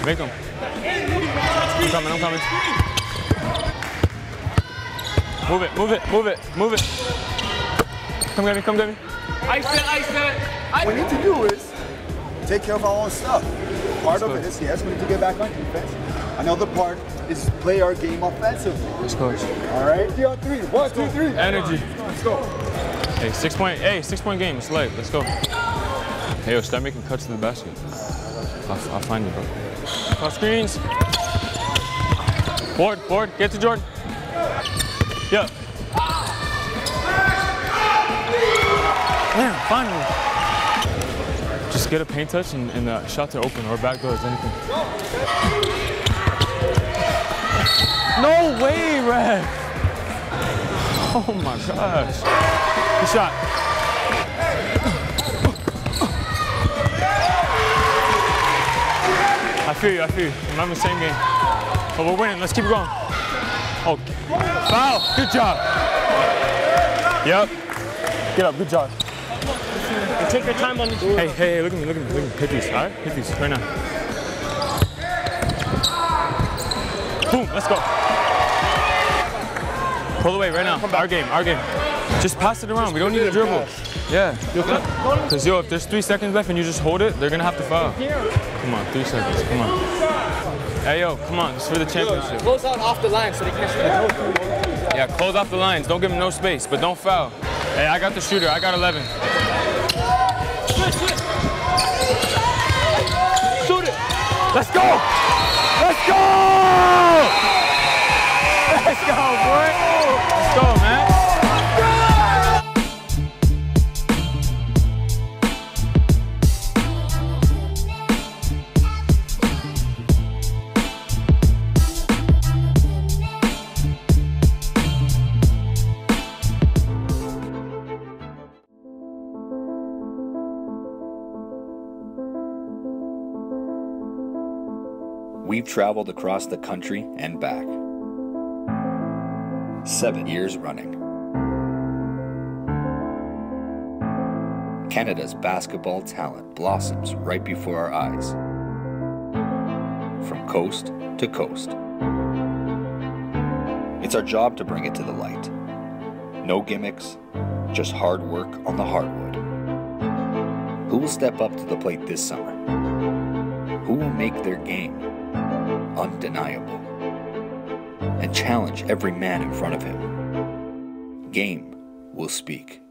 Make them. I'm coming. Move it. Come get me. Ice it. What we need to do is take care of our own stuff. Part of it is, yes, we need to get back on defense. Another part is play our game offensively. Let's go. All right, 3 on 3. 1, 2, 3. Energy. Let's go. Hey, 6-point game. It's light. Let's go. Hey, yo, start making cuts to the basket. I'll find you, bro. Off screens. Board. Get to Jordan. Yeah. Man, finally. Just get a paint touch and the shots are open or back doors, anything. No way, Red. Oh my gosh. Good shot. I feel you. I'm having the same game. But we're winning. Let's keep it going. Oh, foul. Good job. Yep. Get up. Good job. Take your time on the door. Hey, look at me. Hit these, all right? Hit these right now. Boom, let's go. Pull away right now. Our game. Just pass it around. We don't need to dribble. Yeah. Because, yo, if there's 3 seconds left and you just hold it, they're going to have to foul. Come on, 3 seconds. Come on. Hey, yo, come on. It's for the championship. Close out off the line so they can't shoot. Yeah, close off the lines. Don't give them no space, but don't foul. Hey, I got the shooter. I got 11. Shoot it. Let's go. Let's go, boy. Let's go, man. We've traveled across the country and back. 7 years running. Canada's basketball talent blossoms right before our eyes. From coast to coast. It's our job to bring it to the light. No gimmicks, just hard work on the hardwood. Who will step up to the plate this summer? Who will make their game undeniable and challenge every man in front of him? Game will speak.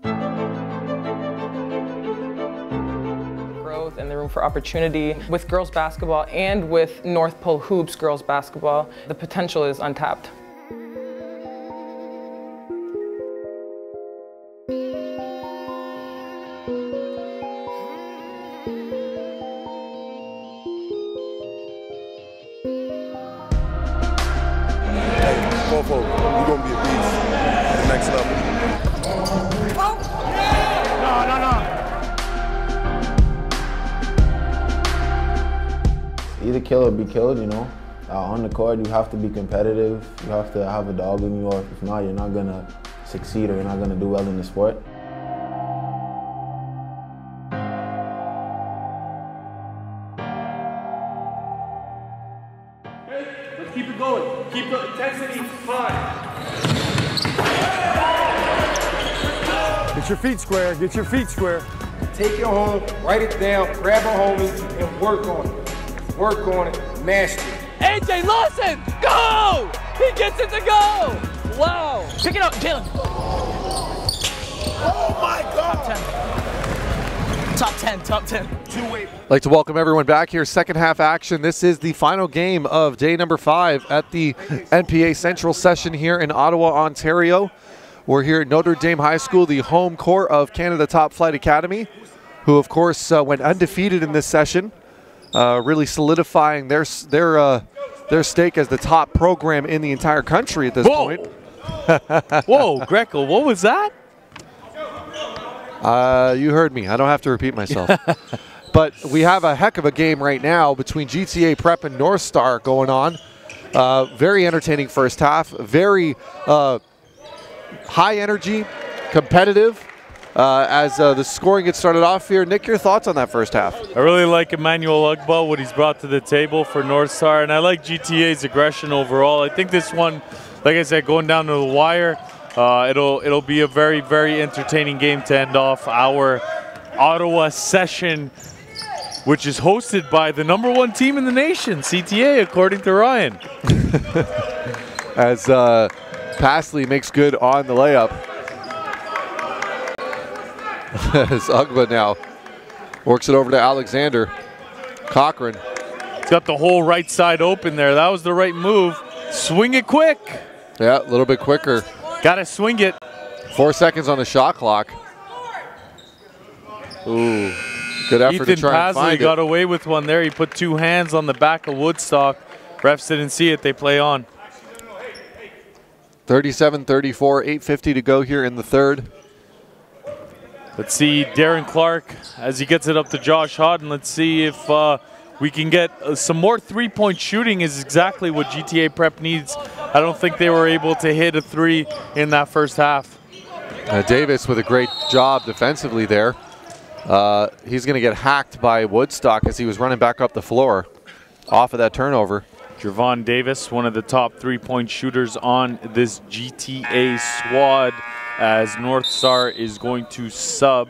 room for opportunity. With girls basketball and with North Pole Hoops girls basketball, the potential is untapped. You're going to be a beast at the next level. No. Either kill or be killed, you know. On the court, you have to be competitive. You have to have a dog in you, or if not, you're not going to succeed or you're not going to do well in the sport. Let's keep it going. Keep the intensity high. Get your feet square. Get your feet square. Take it home, write it down, grab a homie, and work on it. Work on it, master it. AJ Lawson, go! He gets it to go! Wow. Pick it up, Jalen. Oh my God! Top 10, top 10. I'd like to welcome everyone back here. Second half action. This is the final game of day number 5 at the NPA Central Session here in Ottawa, Ontario. We're here at Notre Dame High School, the home court of Canada Top Flight Academy, who of course went undefeated in this session, really solidifying their stake as the top program in the entire country at this point. Whoa, Greco, what was that? You heard me. I don't have to repeat myself. But we have a heck of a game right now between GTA Prep and Northstar going on. Very entertaining first half. Very high energy, competitive. As the scoring gets started off here. Nick, your thoughts on that first half? I really like Emmanuel Ugba, what he's brought to the table for Northstar, and I like GTA's aggression overall. I think this one, like I said, going down to the wire, it'll be a very, very entertaining game to end off our Ottawa session, which is hosted by the #1 team in the nation, CTA, according to Ryan. As Pasley makes good on the layup. As Ugba now works it over to Alexander. Cochran. He's got the whole right side open there. That was the right move. Swing it quick. Yeah, a little bit quicker. Got to swing it. 4 seconds on the shot clock. Ooh, good effort to try and find it. Got away with one there. He put 2 hands on the back of Woodstock. Refs didn't see it. They play on. 37-34, 8:50 to go here in the third. Let's see Darren Clark as he gets it up to Josh Hodden. Let's see if we can get some more three-point shooting is exactly what GTA Prep needs. I don't think they were able to hit a 3 in that first half. Davis with a great job defensively there. He's going to get hacked by Woodstock as he was running back up the floor off of that turnover. Javon Davis, one of the top three-point shooters on this GTA squad, as Northstar is going to sub.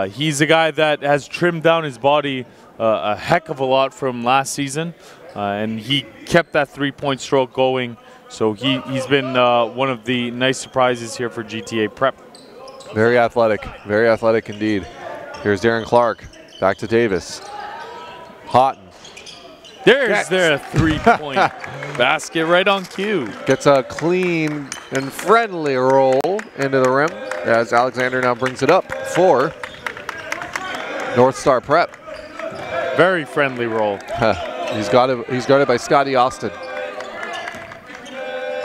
He's a guy that has trimmed down his body a heck of a lot from last season, and he kept that three-point stroke going. So he's been one of the nice surprises here for GTA Prep. Very athletic indeed. Here's Darren Clark, back to Davis. Houghton. There's their three-point basket right on cue. Gets a clean and friendly roll into the rim as Alexander now brings it up for Northstar Prep. Very friendly roll. He's guarded by Scotty Austin.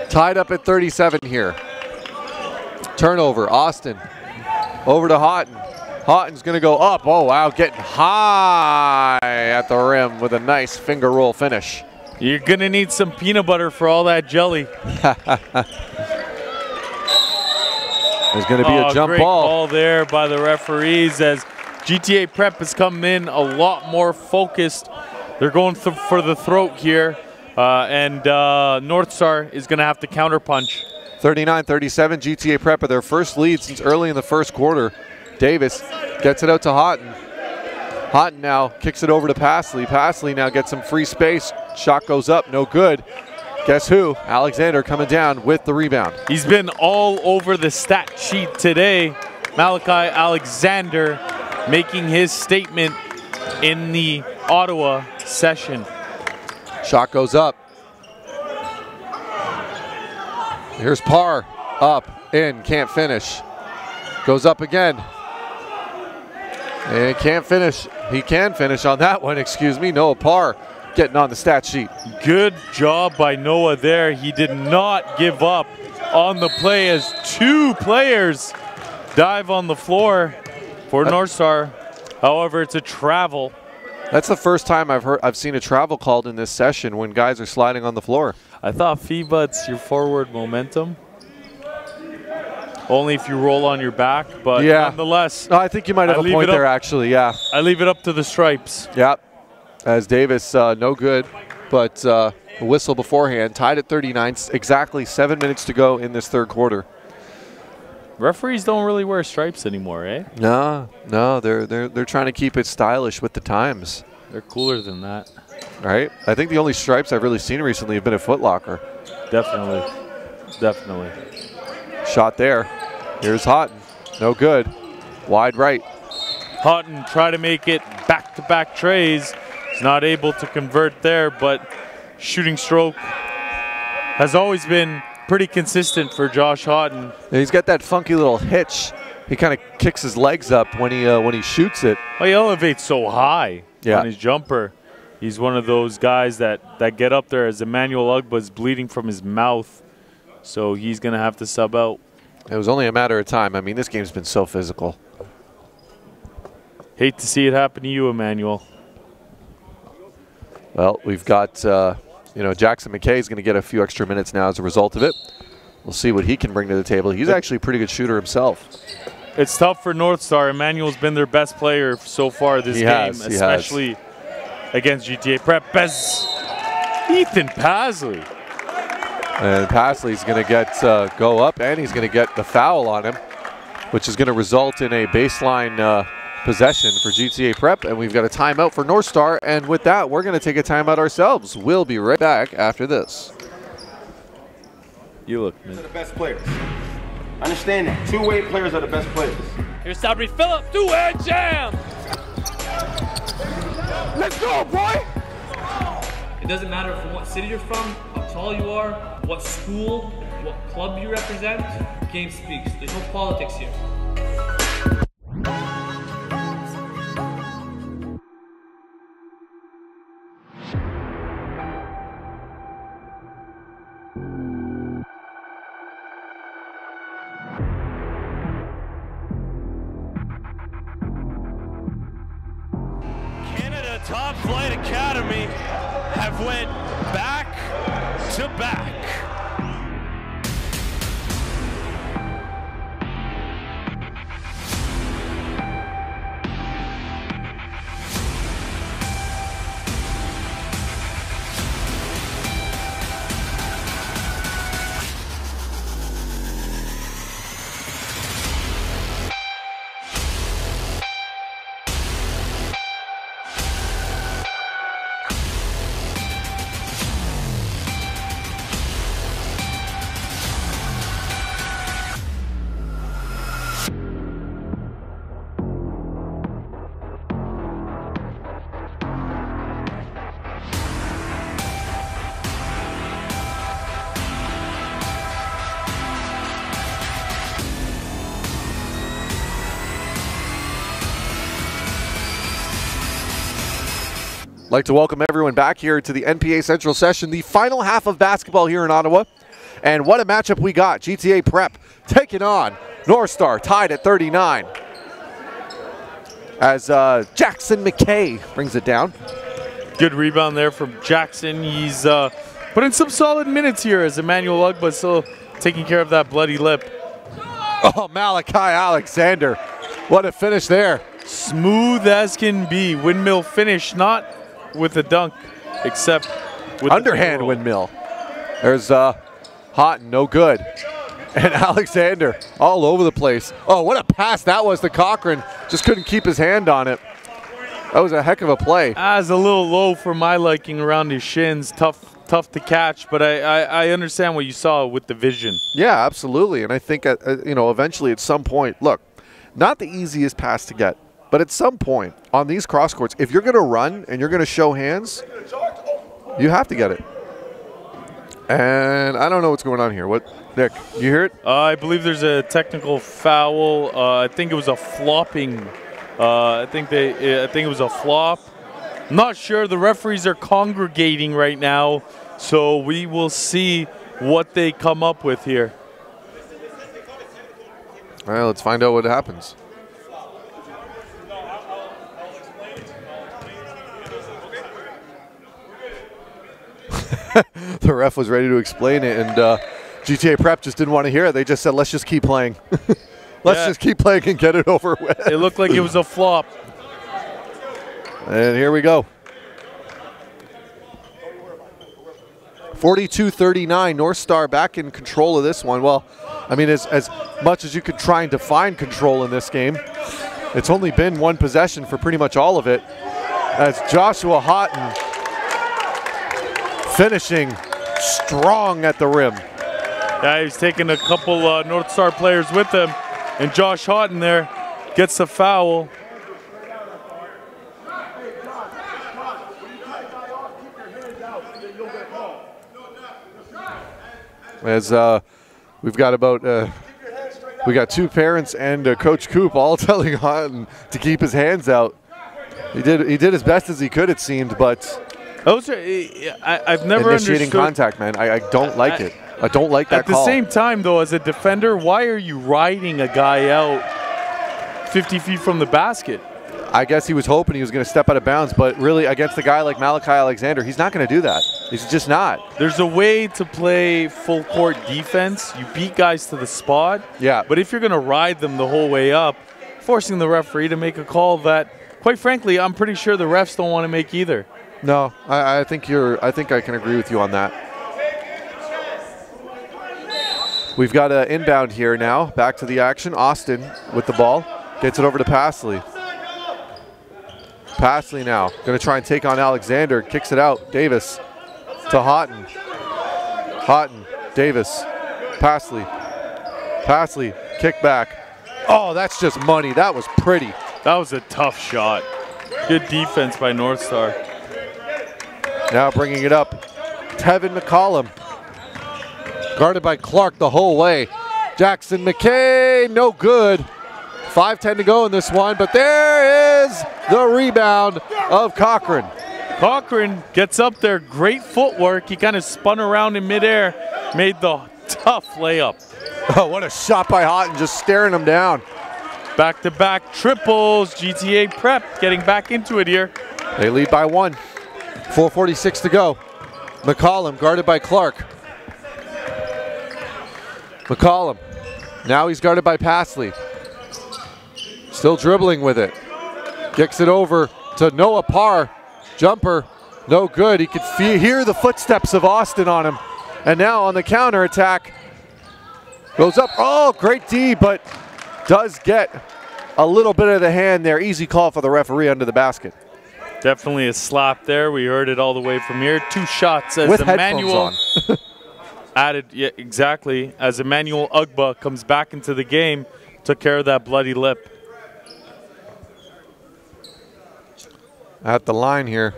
Tied up at 37 here. Turnover, Austin over to Houghton. Houghton's going to go up. Oh, wow, getting high at the rim with a nice finger roll finish. You're going to need some peanut butter for all that jelly. There's going to be a jump great ball. Ball there by the referees as GTA Prep has come in a lot more focused. They're going for the throat here, and Northstar is going to have to counterpunch. 39-37, GTA Prep with their first lead since early in the first quarter. Davis gets it out to Houghton. Houghton now kicks it over to Pasley. Pasley now gets some free space. Shot goes up, no good. Guess who? Alexander coming down with the rebound. He's been all over the stat sheet today. Malachi Alexander making his statement in the Ottawa session. Shot goes up. Here's Parr. Up, in, can't finish. Goes up again. And can't finish. He can finish on that one, excuse me. Noah Parr getting on the stat sheet. Good job by Noah there. He did not give up on the play as two players dive on the floor for Northstar. However, it's a travel. That's the first time I've seen a travel called in this session when guys are sliding on the floor. I thought FIBA, it's your forward momentum. Only if you roll on your back, but nonetheless. No, I think you might have a point there, actually, yeah. I leave it up to the stripes. Yep. As Davis, no good, but a whistle beforehand. Tied at 39, exactly 7 minutes to go in this third quarter. Referees don't really wear stripes anymore, eh? No, they're trying to keep it stylish with the times. They're cooler than that. Right? I think the only stripes I've really seen recently have been at Foot Locker. Definitely. Definitely. Shot there. Here's Houghton. No good. Wide right. Houghton try to make it back-to-back trays. He's not able to convert there, but shooting stroke has always been pretty consistent for Josh Houghton. Yeah, he's got that funky little hitch. He kind of kicks his legs up when he shoots it. Well, he elevates so high on his jumper. He's one of those guys that get up there as Emmanuel Ugba's bleeding from his mouth. So he's going to have to sub out. It was only a matter of time. I mean, this game's been so physical. Hate to see it happen to you, Emmanuel. Well, we've got, Jackson McKay is going to get a few extra minutes now as a result of it. We'll see what he can bring to the table. He's actually a pretty good shooter himself. It's tough for Northstar. Emmanuel's been their best player so far this game, especially against GTA Prep. As Ethan Pasley. And Pasley's going to get go up, and he's going to get the foul on him, which is going to result in a baseline possession for GTA Prep. And we've got a timeout for Northstar. And with that, we're going to take a timeout ourselves. We'll be right back after this. You look, man. They're the best players. Understand that. Two-way players are the best players. Here's Sabri Phillip, two-hand jam! Let's go, boy! It doesn't matter from what city you're from, how tall you are, what school, what club you represent. Game speaks. There's no politics here. Top Flight Academy have went back to back. I'd like to welcome everyone back here to the NPA Central Session, the final half of basketball here in Ottawa. And what a matchup we got. GTA Prep taking on Northstar, tied at 39. As Jackson McKay brings it down. Good rebound there from Jackson. He's put in some solid minutes here as Emmanuel Ugba still taking care of that bloody lip. Oh, Malachi Alexander. What a finish there. Smooth as can be. Windmill finish, not with a dunk, except with underhand windmill. There's Houghton, no good. And Alexander all over the place. Oh, what a pass that was to Cochran. Just couldn't keep his hand on it. That was a heck of a play. As a little low for my liking around his shins. Tough to catch, but I understand what you saw with the vision. Yeah, absolutely. And I think, eventually at some point, look, not the easiest pass to get. But at some point on these cross courts, if you're going to run and you're going to show hands, you have to get it. And I don't know what's going on here. What, Nick, you hear it? I believe there's a technical foul. I think it was a flopping. I think it was a flop. Not sure. The referees are congregating right now, so we will see what they come up with here. All right, let's find out what happens. The ref was ready to explain it, and GTA Prep just didn't want to hear it. They just said, let's just keep playing. Let's just keep playing and get it over with. It looked like it was a flop. And here we go. 42-39, Northstar back in control of this one. Well, I mean, as much as you could try and define control in this game, it's only been one possession for pretty much all of it, as Joshua Houghton finishing strong at the rim. Yeah, he's taking a couple Northstar players with him, and Josh Houghton there gets the foul. As we've got about we got two parents and Coach Coop all telling Houghton to keep his hands out. He did as best as he could, it seemed, but those are, I've never initiating understood contact, man. I don't like it. I don't like that call. At the same time, though, as a defender, why are you riding a guy out 50 feet from the basket? I guess he was hoping he was going to step out of bounds, but really against a guy like Malachi Alexander, he's not going to do that. He's just not. There's a way to play full court defense. You beat guys to the spot. Yeah. But if you're going to ride them the whole way up, forcing the referee to make a call that, quite frankly, I'm pretty sure the refs don't want to make either. No, I think I can agree with you on that. We've got an inbound here now. Back to the action. Austin with the ball. Gets it over to Passley. Passley now going to try and take on Alexander. Kicks it out. Davis to Houghton. Houghton. Davis. Passley. Passley. Kick back. Oh, that's just money. That was pretty. That was a tough shot. Good defense by Northstar. Now bringing it up. Tevin McCollum. Guarded by Clark the whole way. Jackson McKay, no good. 5:10 to go in this one, but there is the rebound of Cochran. Cochran gets up there, great footwork. He kind of spun around in midair, made the tough layup. Oh, what a shot by Houghton, just staring him down. Back-to-back triples, GTA Prep getting back into it here. They lead by 1. 4:46 to go. McCollum guarded by Clark. McCollum, now he's guarded by Passley. Still dribbling with it. Kicks it over to Noah Parr. Jumper, no good. He could hear the footsteps of Austin on him. And now on the counter attack, goes up. Oh, great D, but does get a little bit of the hand there. Easy call for the referee under the basket. Definitely a slap there. We heard it all the way from here. 2 shots as with Emmanuel headphones on. added, yeah, exactly, as Emmanuel Ugba comes back into the game, took care of that bloody lip. At the line here.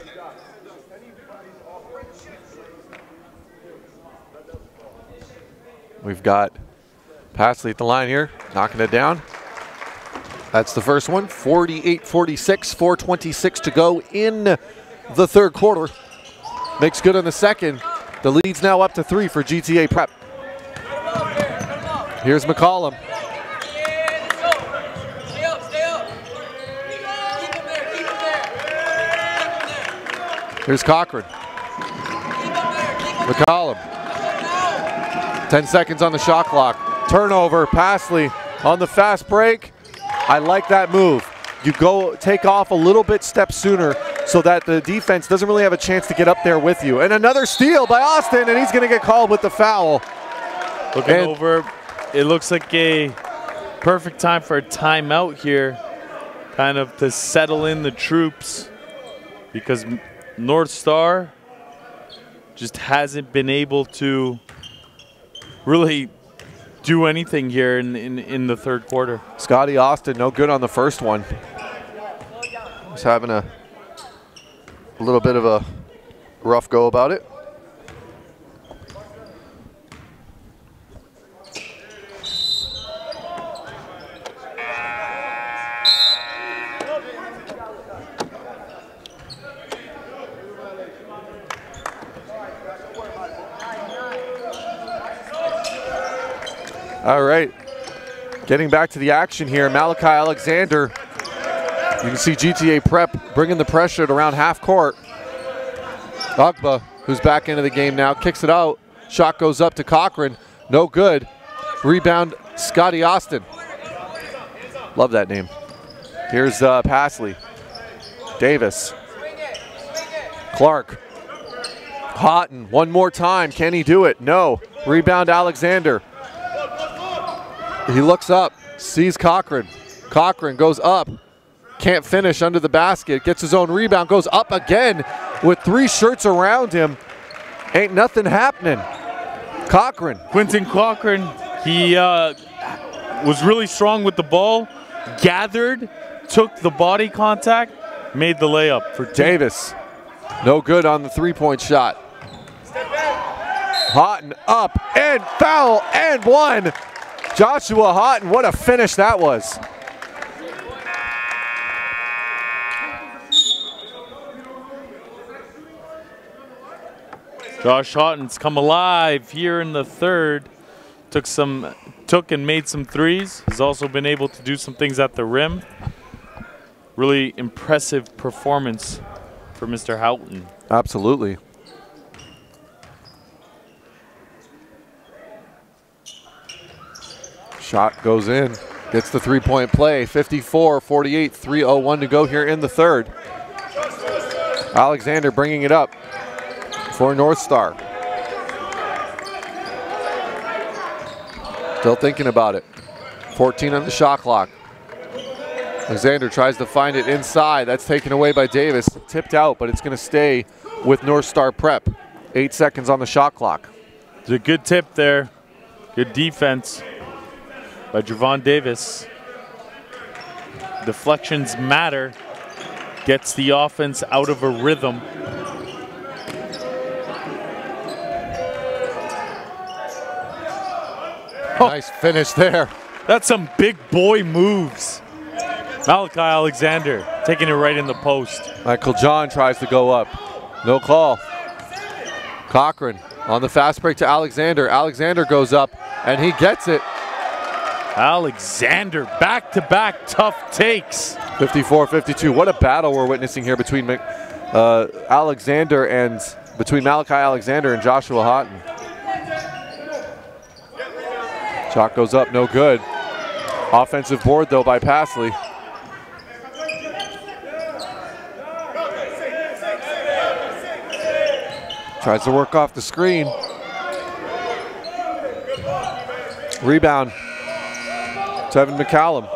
We've got Passley at the line here, knocking it down. That's the first one. 48-46, 4:26 to go in the third quarter. Makes good on the second. The lead's now up to 3 for GTA Prep. Here's McCollum. Here's Cochran. McCollum. 10 seconds on the shot clock. Turnover, Passley on the fast break. I like that move. You go take off a little bit step sooner so that the defense doesn't really have a chance to get up there with you. And another steal by Austin, and he's going to get called with the foul. Looking over, it looks like a perfect time for a timeout here, kind of to settle in the troops, because Northstar just hasn't been able to really do anything here in the third quarter. Scotty Austin, no good on the first one. was having a little bit of a rough go about it. All right, getting back to the action here, Malachi Alexander. You can see GTA Prep bringing the pressure at around half court. Agba, who's back into the game now, kicks it out. Shot goes up to Cochran, no good. Rebound, Scotty Austin. Love that name. Here's Pasley. Davis. Clark. Houghton, one more time, can he do it? No. Rebound, Alexander. He looks up, sees Cochran. Cochran goes up, can't finish under the basket, gets his own rebound, goes up again with 3 shirts around him. Ain't nothing happening. Cochran. Quentin Cochran, he was really strong with the ball, gathered, took the body contact, made the layup for Davis. No good on the 3-point shot. Houghton up and foul and one. Joshua Houghton, what a finish that was. Josh Houghton's come alive here in the third. Took and made some threes. He's also been able to do some things at the rim. Really impressive performance for Mr. Houghton. Absolutely. Shot goes in, gets the 3-point play, 54-48, 3:01 to go here in the third. Alexander bringing it up for Northstar. Still thinking about it. 14 on the shot clock. Alexander tries to find it inside. That's taken away by Davis. Tipped out, but it's going to stay with Northstar Prep. 8 seconds on the shot clock. It's a good tip there. Good defense by Javon Davis. Deflections matter. Gets the offense out of a rhythm. Nice finish there. That's some big boy moves. Malachi Alexander taking it right in the post. Michael John tries to go up. No call. Cochran on the fast break to Alexander. Alexander goes up and he gets it. Alexander, back-to-back tough takes. 54-52. What a battle we're witnessing here between Alexander and Malachi Alexander and Joshua Houghton. Shot goes up, no good. Offensive board though by Pasley. Tries to work off the screen. Rebound. Tevin McCallum.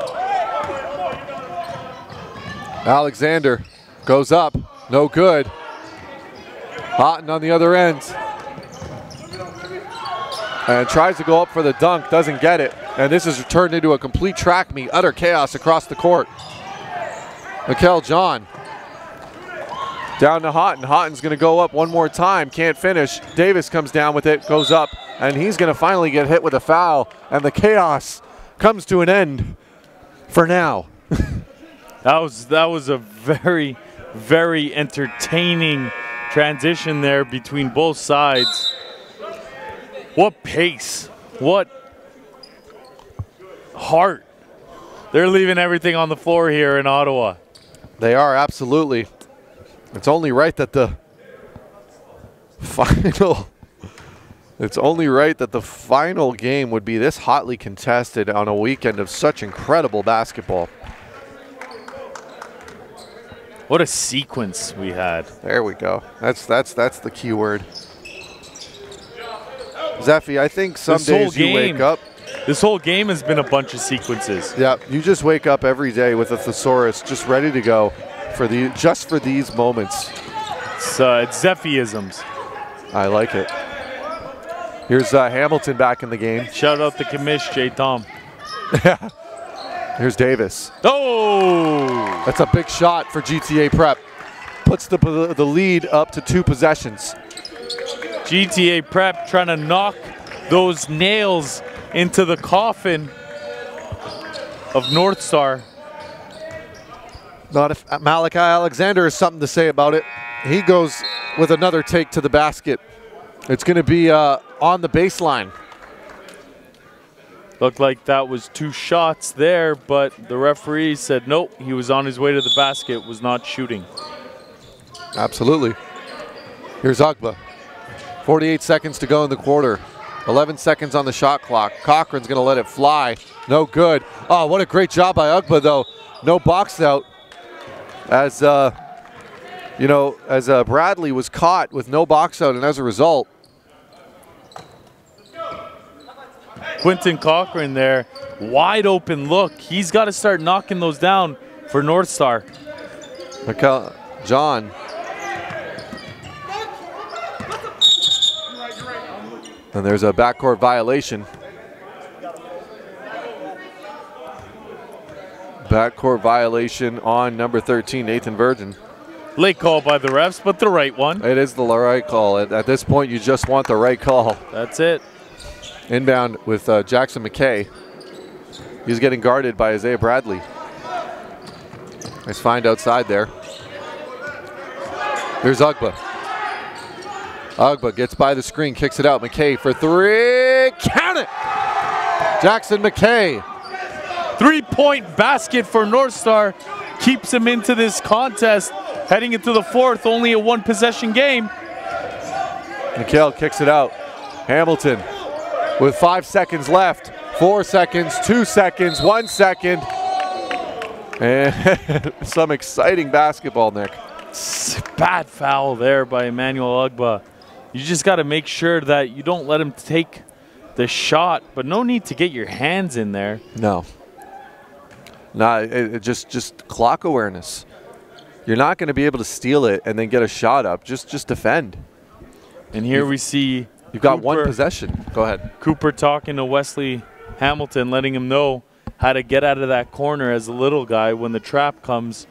Alexander goes up, no good. Houghton on the other end. And tries to go up for the dunk, doesn't get it. And this has turned into a complete track meet, utter chaos across the court. Mikel John. Down to Houghton. Houghton's going to go up one more time, can't finish. Davis comes down with it, goes up, and he's going to finally get hit with a foul. And the chaos comes to an end for now. That was a very, very entertaining transition there between both sides. What pace, what heart. They're leaving everything on the floor here in Ottawa. They are, absolutely. It's only right that the final game would be this hotly contested on a weekend of such incredible basketball. What a sequence we had. There we go. That's the key word. Zeffy, I think some days you wake up. This whole game has been a bunch of sequences. Yeah, you just wake up every day with a thesaurus just ready to go for these moments. It's Zeffyisms. I like it. Here's Hamilton back in the game. Shout out to commish, J. Tom. Here's Davis. Oh! That's a big shot for GTA Prep. Puts the lead up to 2 possessions. GTA Prep trying to knock those nails into the coffin of Northstar. Not if Malachi Alexander has something to say about it. He goes with another take to the basket. It's going to be on the baseline. Looked like that was 2 shots there, but the referee said nope, he was on his way to the basket, was not shooting. Absolutely. Here's Ugba. 48 seconds to go in the quarter. 11 seconds on the shot clock. Cochran's going to let it fly. No good. Oh, what a great job by Ugba, though. No box out. As, as Bradley was caught with no box out, and as a result, Quentin Cochran there, wide open look. He's got to start knocking those down for Northstar. John. And there's a backcourt violation. Backcourt violation on number 13, Nathan Virgin. Late call by the refs, but the right one. It is the right call. At this point, you just want the right call. That's it. Inbound with Jackson McKay. He's getting guarded by Isaiah Bradley. Nice find outside there. Here's Ugba. Ugba gets by the screen, kicks it out. McKay for 3. Count it! Jackson McKay. 3-point basket for Northstar. Keeps him into this contest. Heading into the 4th, only a 1-possession game. Mikhail kicks it out. Hamilton with 5 seconds left. 4 seconds, 2 seconds, 1 second. And some exciting basketball, Nick. Bad foul there by Emmanuel Ugba. You just got to make sure that you don't let him take the shot, but no need to get your hands in there. No. No, just clock awareness. You're not going to be able to steal it and then get a shot up. Just defend. And here we see you've got 1 possession. Go ahead. Cooper talking to Wesley Hamilton, letting him know how to get out of that corner as a little guy when the trap comes,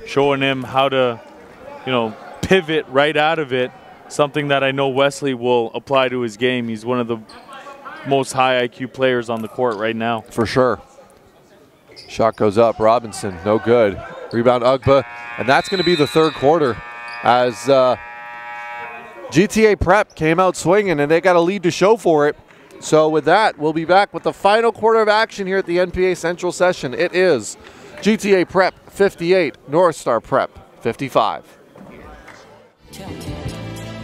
showing him how to, pivot right out of it. Something that I know Wesley will apply to his game. He's one of the most high IQ players on the court right now. For sure. Shot goes up. Robinson, no good. Rebound Ugba. And that's going to be the 3rd quarter as GTA Prep came out swinging, and they got a lead to show for it. So with that, we'll be back with the final quarter of action here at the NPA Central Session. It is GTA Prep 58, Northstar Prep 55. Tell me,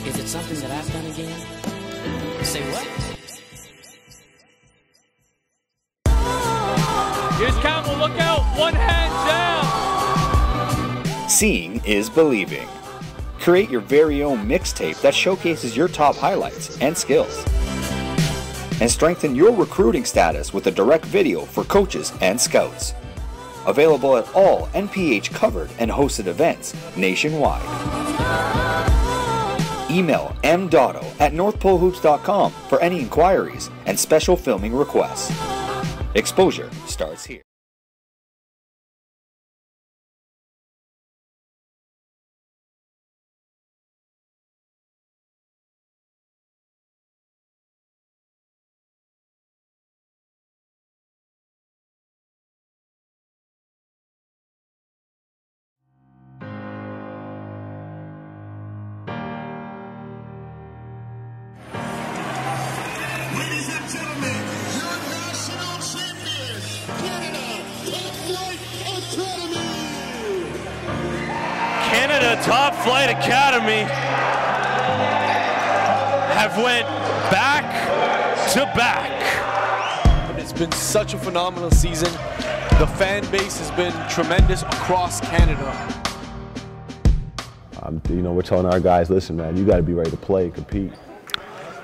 is it something that I've done again? Say what? Here's Campbell, look out, 1 hand down. Seeing is believing. Create your very own mixtape that showcases your top highlights and skills. And strengthen your recruiting status with a direct video for coaches and scouts. Available at all NPH covered and hosted events nationwide. Email m.dotto@northpolehoops.com for any inquiries and special filming requests. Exposure starts here. Top Flight Academy have went back to back. It's been such a phenomenal season. The fan base has been tremendous across Canada. We're telling our guys, listen, man, you got to be ready to play and compete.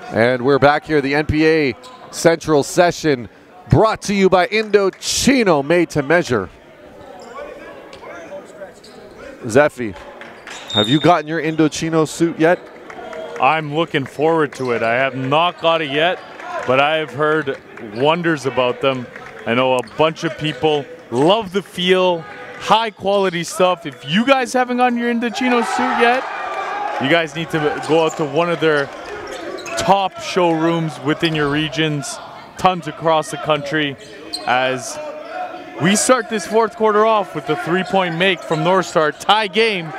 And we're back here, the NPA Central Session, brought to you by Indochino, made to measure. Zeffy, have you gotten your Indochino suit yet? I'm looking forward to it. I have not got it yet, but I have heard wonders about them. I know a bunch of people Love the feel. High quality stuff. If you guys haven't gotten your Indochino suit yet, you guys need to go out to one of their top showrooms within your regions, tons across the country, as we start this fourth quarter off with the 3-point make from Northstar. Tie game.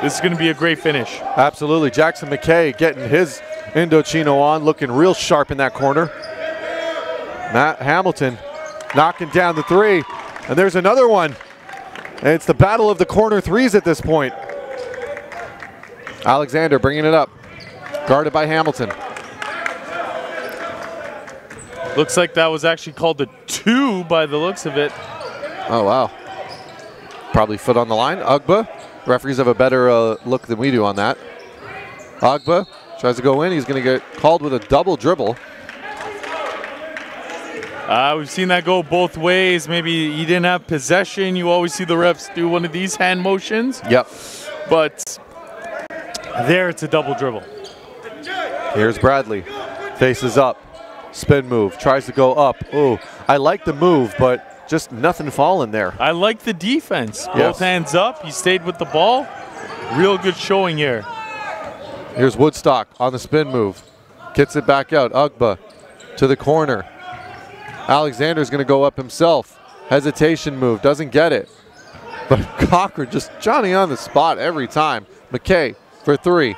This is going to be a great finish. Absolutely. Jackson McKay getting his Indochino on, looking real sharp in that corner. Matt Hamilton knocking down the three, and there's another one. And it's the battle of the corner threes at this point. Alexander bringing it up, guarded by Hamilton. Looks like that was actually called a 2 by the looks of it. Oh, wow. Probably foot on the line. Ugba. Referees have a better look than we do on that. Ugba tries to go in. He's going to get called with a double dribble. We've seen that go both ways. Maybe he didn't have possession. You always see the refs do one of these hand motions. Yep. But there it's a double dribble. Here's Bradley. Faces up. Spin move. Tries to go up. Ooh, I like the move, but just nothing falling there. I like the defense. Yes. Both hands up. He stayed with the ball. Real good showing here. Here's Woodstock on the spin move. Gets it back out. Ugba to the corner. Alexander's going to go up himself. Hesitation move. Doesn't get it. But Cochran just Johnny on the spot every time. McKay for three.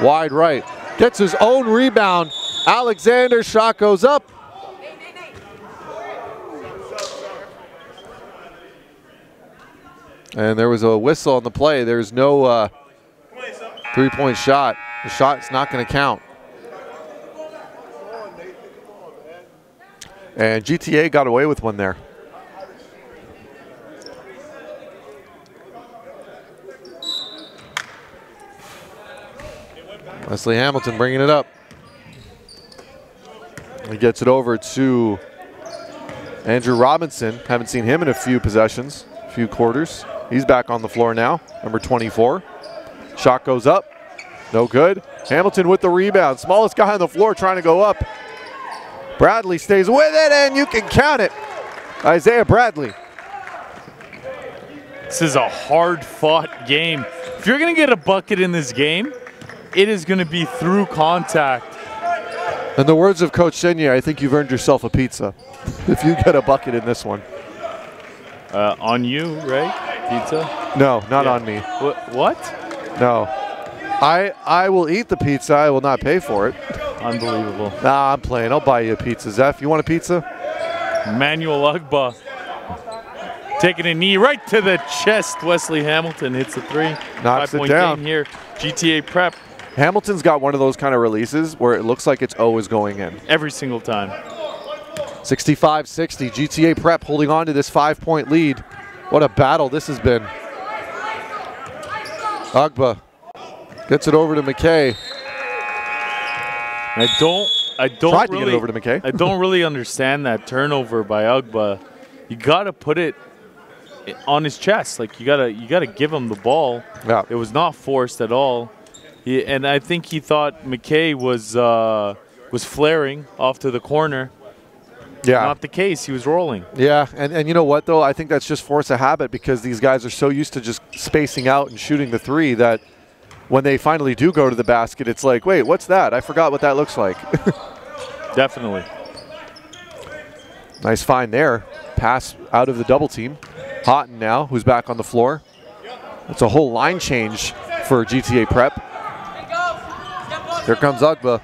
Wide right. Gets his own rebound. Alexander shot goes up. And there was a whistle on the play. There's no three-point shot. The shot's not going to count. And GTA got away with one there. Wesley Hamilton bringing it up. He gets it over to Andrew Robinson. Haven't seen him in a few possessions, a few quarters. He's back on the floor now, number 24. Shot goes up, no good. Hamilton with the rebound. Smallest guy on the floor trying to go up. Bradley stays with it, and you can count it. Isaiah Bradley. This is a hard-fought game. If you're going to get a bucket in this game, it is going to be through contact. In the words of Coach Senya, I think you've earned yourself a pizza if you get a bucket in this one. On you, right? Pizza? No, not on me. What? No. I will eat the pizza. I will not pay for it. Unbelievable. Nah, I'm playing. I'll buy you a pizza. Zeph, you want a pizza? Manuel Ugba taking a knee right to the chest. Wesley Hamilton hits a three. Knocks it 5-point down. game here. GTA Prep. Hamilton's got one of those kind of releases where it looks like it's always going in. Every single time. 65-60. GTA Prep holding on to this 5-point lead. What a battle this has been. Ugba gets it over to McKay. I don't Tried really to get it over to McKay. I don't really understand that turnover by Ugba. You gotta put it on his chest. Like you gotta give him the ball. Yeah. It was not forced at all. And I think he thought McKay was flaring off to the corner. Yeah. Not the case. He was rolling. Yeah, and you know what, though? I think that's just force of habit because these guys are so used to just spacing out and shooting the three that when they finally do go to the basket, it's like, wait, what's that? I forgot what that looks like. Definitely. Nice find there. Pass out of the double team. Houghton now, who's back on the floor. It's a whole line change for GTA Prep. Here comes Ugba,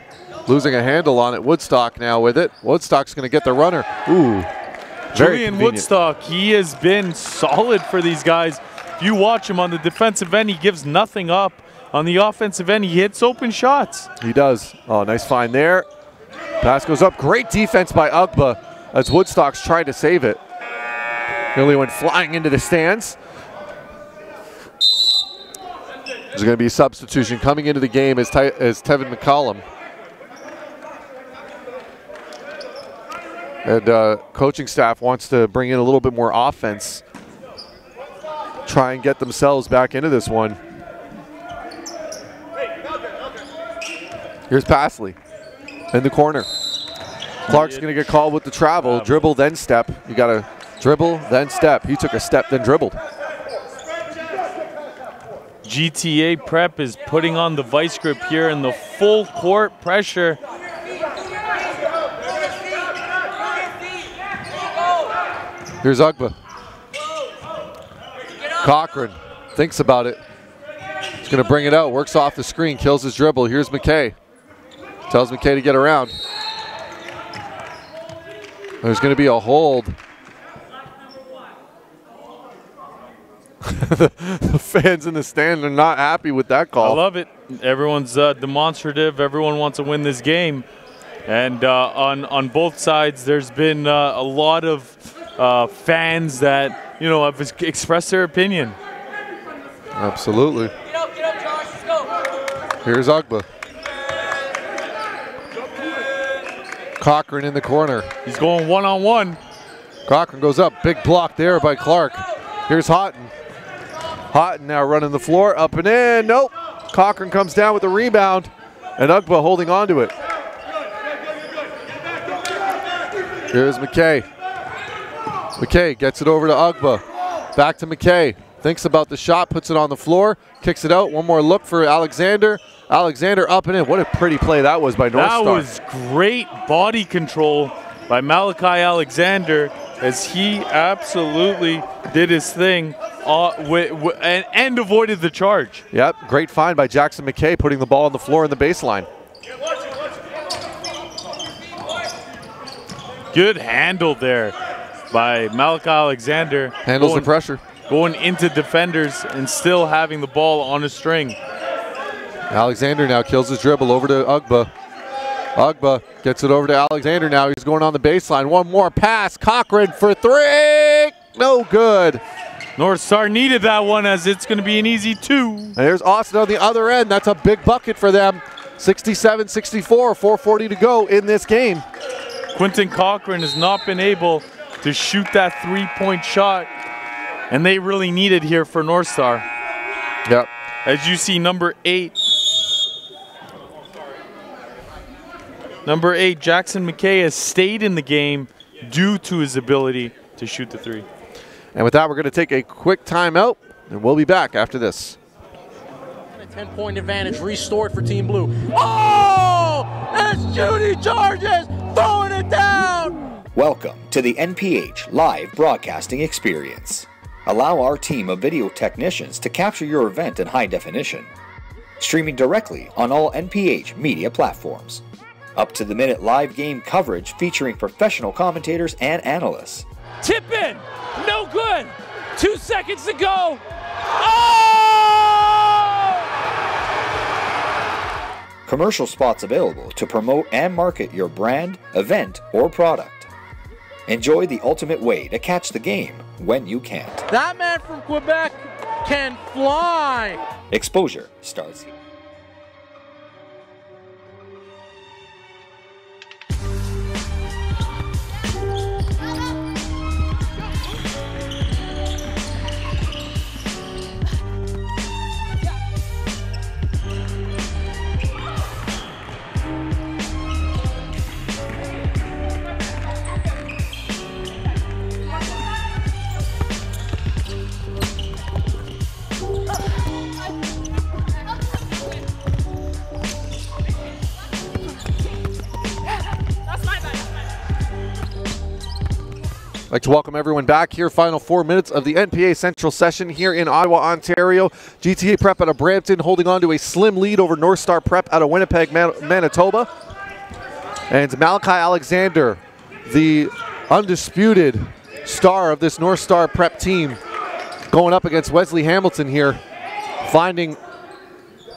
losing a handle on it. Woodstock now with it. Woodstock's going to get the runner. Ooh, very Julian convenient. Woodstock, he has been solid for these guys. If you watch him on the defensive end, he gives nothing up. On the offensive end, he hits open shots. He does. Oh, nice find there. Pass goes up. Great defense by Ugba as Woodstock's trying to save it. Nearly went flying into the stands. There's going to be a substitution coming into the game as Tevin McCollum. And coaching staff wants to bring in a little bit more offense. Try and get themselves back into this one. Here's Pasley in the corner. Clark's going to get called with the travel. Dribble, then step. You got to Dribble, then step. He took a step, then dribbled. GTA Prep is putting on the vice grip here in the full court pressure. Here's Ugba. Cochran thinks about it. He's going to bring it out, works off the screen, kills his dribble. Here's McKay. Tells McKay to get around. There's going to be a hold. The fans in the stand are not happy with that call. I love it. Everyone's demonstrative. Everyone wants to win this game. And on both sides, there's been a lot of fans that, you know, have expressed their opinion. Absolutely. Here's Ugba. Cochran in the corner. He's going one-on-one. Cochran goes up. Big block there by Clark. Here's Houghton. Houghton now running the floor. Up and in. Nope. Cochran comes down with the rebound. And Ugba holding on to it. Here's McKay. McKay gets it over to Ugba. Back to McKay. Thinks about the shot. Puts it on the floor. Kicks it out. One more look for Alexander. Alexander up and in. What a pretty play that was by Northstar. That was great body control by Malachi Alexander, as he absolutely did his thing and avoided the charge. Yep, great find by Jackson McKay, putting the ball on the floor in the baseline. Good handle there by Malachi Alexander. Handles the pressure. Going into defenders and still having the ball on a string. Alexander now kills his dribble over to Ugba. Ugba gets it over to Alexander now. He's going on the baseline. One more pass. Cochran for three. No good. Northstar needed that one, as it's going to be an easy 2. And there's Austin on the other end. That's a big bucket for them. 67-64, 4:40 to go in this game. Quentin Cochran has not been able to shoot that 3-point shot, and they really need it here for Northstar. Yep. As you see, number 8, Jackson McKay has stayed in the game due to his ability to shoot the 3. And with that, we're going to take a quick timeout, and we'll be back after this. A 10-point advantage restored for Team Blue. Oh! It's Judy Charges throwing it down! Welcome to the NPH live broadcasting experience. Allow our team of video technicians to capture your event in high definition. Streaming directly on all NPH media platforms. Up-to-the-minute live game coverage featuring professional commentators and analysts. Tip in! No good! 2 seconds to go! Oh! Commercial spots available to promote and market your brand, event, or product. Enjoy the ultimate way to catch the game when you can't. That man from Quebec can fly! Exposure starts here. I'd like to welcome everyone back here. Final 4 minutes of the NPA Central session here in Ottawa, Ontario. GTA Prep out of Brampton holding on to a slim lead over Northstar Prep out of Winnipeg, Manitoba. And Malachi Alexander, the undisputed star of this Northstar Prep team, going up against Wesley Hamilton here, finding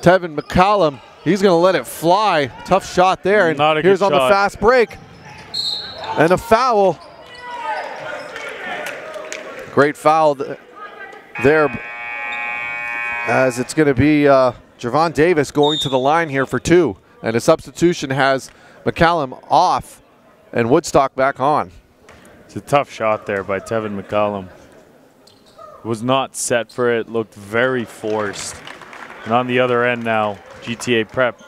Tevin McCallum. He's going to let it fly. Tough shot there. And here's on the fast break. And a foul. Great foul there, as it's going to be Javon Davis going to the line here for 2. And a substitution has McCallum off and Woodstock back on. It's a tough shot there by Tevin McCallum. Was not set for it, looked very forced. And on the other end now, GTA Prep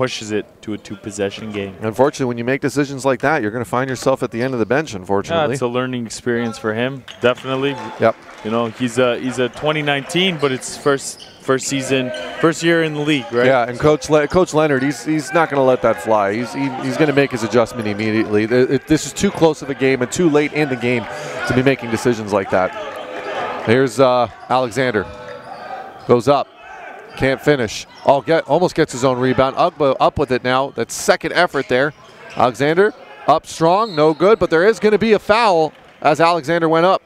pushes it to a 2-possession game. Unfortunately, when you make decisions like that, you're going to find yourself at the end of the bench, unfortunately. Yeah, it's a learning experience for him, definitely. Yep. You know, he's a 2019, but it's first season, first year in the league, right? Yeah, and Coach Leonard, he's not going to let that fly. He's going to make his adjustment immediately. This is too close of a game and too late in the game to be making decisions like that. Here's Alexander. Goes up. Can't finish. Almost gets his own rebound. Ugbo up with it now. That's second effort there. Alexander up strong. No good, but there is going to be a foul as Alexander went up.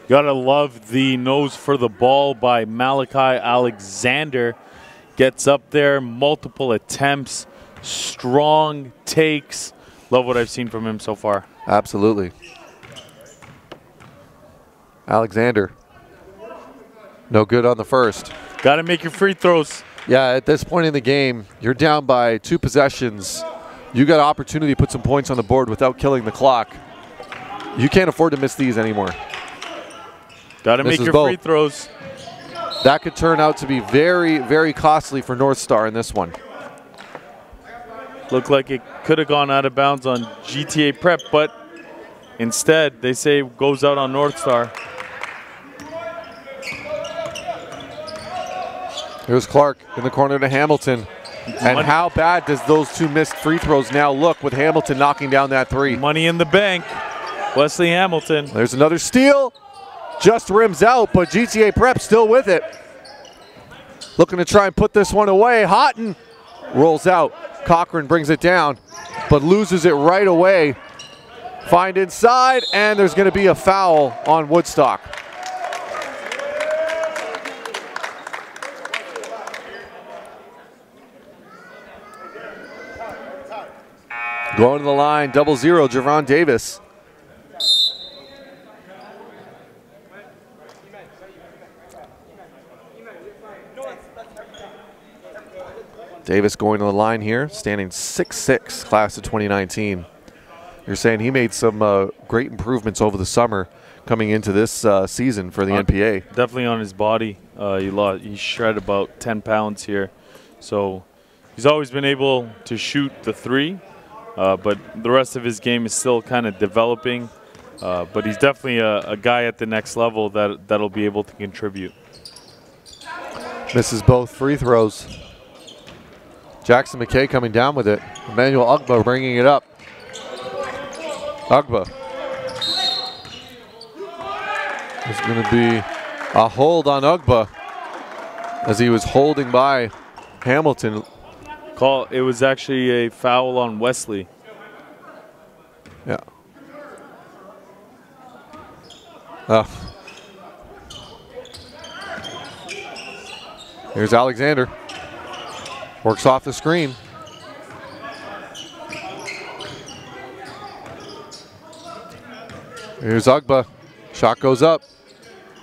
Gotta love the nose for the ball by Malachi Alexander. Gets up there, multiple attempts, strong takes. Love what I've seen from him so far. Absolutely. Alexander. No good on the first. Got to make your free throws. Yeah, at this point in the game, you're down by 2 possessions. You got an opportunity to put some points on the board without killing the clock. You can't afford to miss these anymore. Got to make your free throws. That could turn out to be very, very costly for Northstar in this one. Looked like it could have gone out of bounds on GTA Prep, but instead they say it goes out on Northstar. Here's Clark in the corner to Hamilton. And how bad does those 2 missed free throws now look with Hamilton knocking down that 3? Money in the bank. Wesley Hamilton. There's another steal. Just rims out, but GTA Prep still with it. Looking to try and put this one away. Houghton rolls out. Cochran brings it down, but loses it right away. Find inside, and there's going to be a foul on Woodstock. Going to the line, 0-0, Javon Davis. Davis going to the line here, standing 6'6", class of 2019. You're saying he made some great improvements over the summer coming into this season for the NPA. Definitely on his body. He shredded about 10 pounds here. So he's always been able to shoot the 3, but the rest of his game is still kind of developing. But he's definitely a guy at the next level that'll be able to contribute. Misses both free throws. Jackson McKay coming down with it. Emmanuel Ugba bringing it up. Ugba. There's going to be a hold on Ugba as he was holding by Hamilton. It was actually a foul on Wesley. Yeah. Here's Alexander. Works off the screen. Here's Ugba. Shot goes up.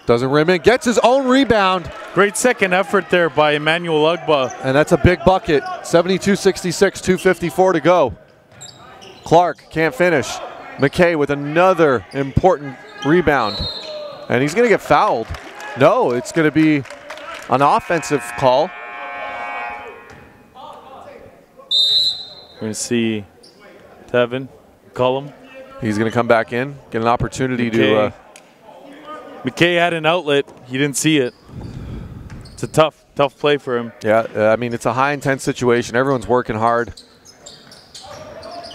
Doesn't rim in. Gets his own rebound. Great second effort there by Emmanuel Ugba. And that's a big bucket. 72-66, 2:54 to go. Clark can't finish. McKay with another important rebound. And he's going to get fouled. No, it's going to be an offensive call. We're going to see Tevin Cullum. He's going to come back in, get an opportunity to... McKay had an outlet. He didn't see it. It's a tough play for him. Yeah, I mean, it's a high-intense situation. Everyone's working hard.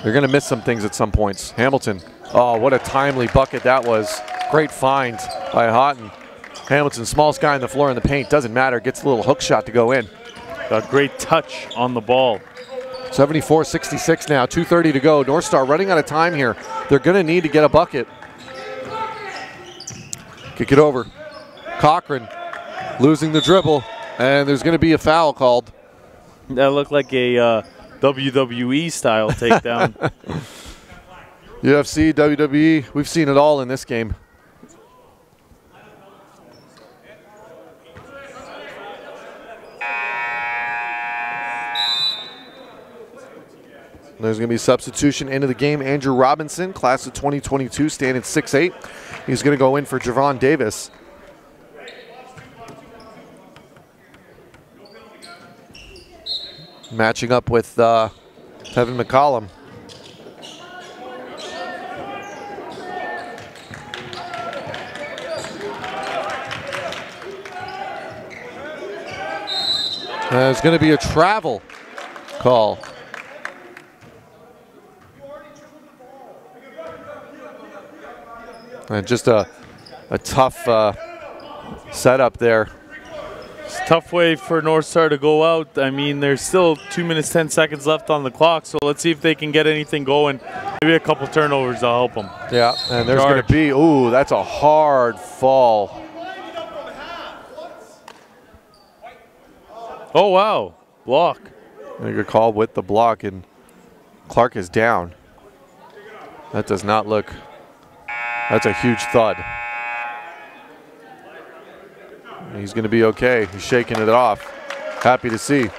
They're going to miss some things at some points. Hamilton. Oh, what a timely bucket that was. Great find by Houghton. Hamilton, smallest guy on the floor in the paint. Doesn't matter. Gets a little hook shot to go in. Got great touch on the ball. 74-66 now, 2:30 to go. Northstar running out of time here. They're going to need to get a bucket. Kick it over. Cochran losing the dribble, and there's going to be a foul called. That looked like a WWE style takedown. UFC, WWE, we've seen it all in this game. There's going to be substitution into the game. Andrew Robinson, class of 2022, standing 6'8". He's going to go in for Javon Davis. matching up with Tevin McCollum. There's going to be a travel call. And just a tough setup there. It's a tough way for Northstar to go out. I mean, there's still 2 minutes, 10 seconds left on the clock, so let's see if they can get anything going. Maybe a couple turnovers will help them. Yeah, and there's going to be, ooh, that's a hard fall. Oh, wow. Block. Good call with the block, and Clark is down. That does not look, that's a huge thud. He's going to be okay. He's shaking it off. Happy to see.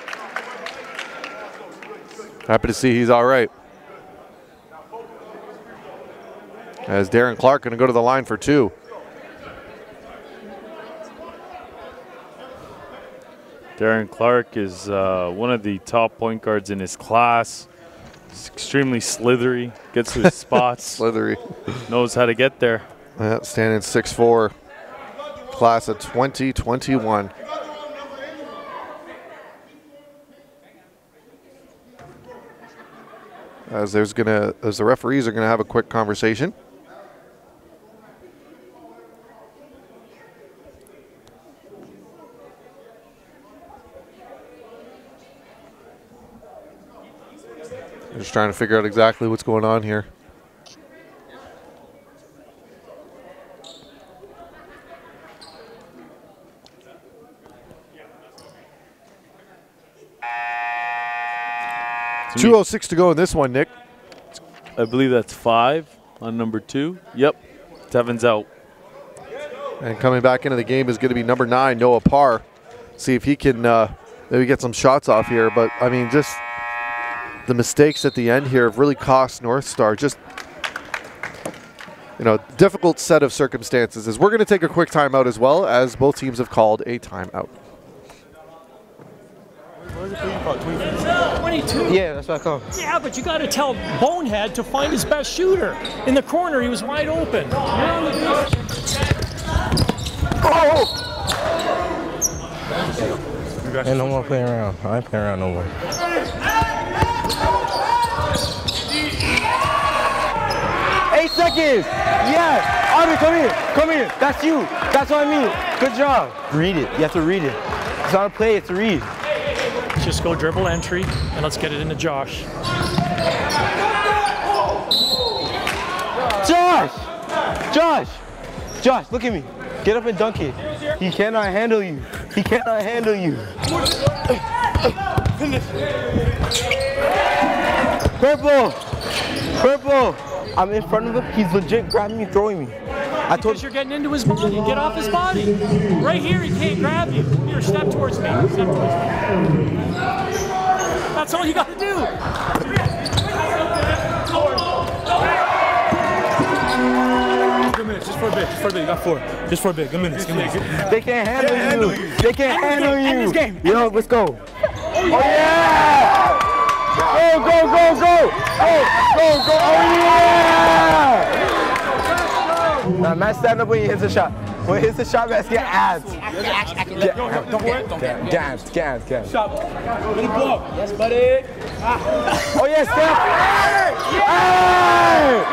Happy to see he's all right. As Darren Clark going to go to the line for 2. Darren Clark is one of the top point guards in his class. He's extremely slithery, gets to his spots. Slithery. Knows how to get there. Yeah, standing 6'4", class of 2021. As the referees are gonna have a quick conversation. They're just trying to figure out exactly what's going on here. .206 to go in this one, Nick. I believe that's 5 on number 2. Yep, Tevin's out. And coming back into the game is going to be number 9, Noah Parr. See if he can maybe get some shots off here. But, I mean, just the mistakes at the end here have really cost Northstar. Just, you know, difficult set of circumstances. As we're going to take a quick timeout as well, as both teams have called a timeout. 22? Yeah, that's what I call. Yeah, but you got to tell Bonehead to find his best shooter. In the corner, he was wide open. Ain't no more playing around. I ain't playing around no more. Eight seconds. Yeah. Arby, come here. Come here. That's you. That's what I mean. Good job. Read it. You have to read it. It's not a play. It's a read. Just go dribble entry, and let's get it into Josh. Josh! Josh! Josh, look at me. Get up and dunk it. He cannot handle you. He cannot handle you. Purple! Purple! I'm in front of him. He's legit grabbing me, throwing me. I told you you're getting into his body. Get off his body. Right here, he can't grab you. Here, step towards me. Step towards me. That's all you got to do. 2 minutes, just for a bit. Just for a bit. You got 4. Just for a bit. Good minutes. Good minutes. They can't handle you. They can't handle you. End this game. Yo, let's go. Oh yeah! Go, go, go, go! Go, go, go! Oh yeah! Now, man, stand up when he hits a shot. When he hits the shot, man, get abs. Don't worry. Gas. Shot. Good block. Yes, buddy. Oh yeah, Steph! Hey!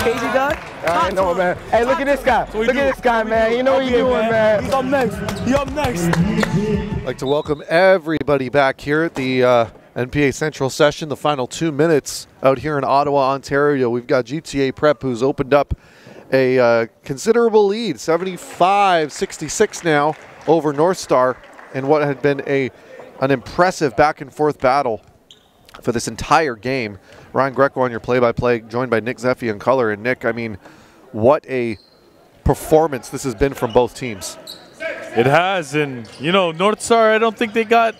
Casey done? I know, man. Hey, look at this guy. Look at this guy, man. You know what you're doing, man. He's up next. He's up next. I'd like to welcome everybody back here at the NPA Central session, the final 2 minutes out here in Ottawa, Ontario. We've got GTA Prep, who's opened up a considerable lead, 75-66 now over Northstar, in what had been an impressive back-and-forth battle for this entire game. Ryan Greco on your play-by-play, joined by Nick Zeffi in color. And Nick, I mean, what a performance this has been from both teams. It has, and you know, Northstar, I don't think they got.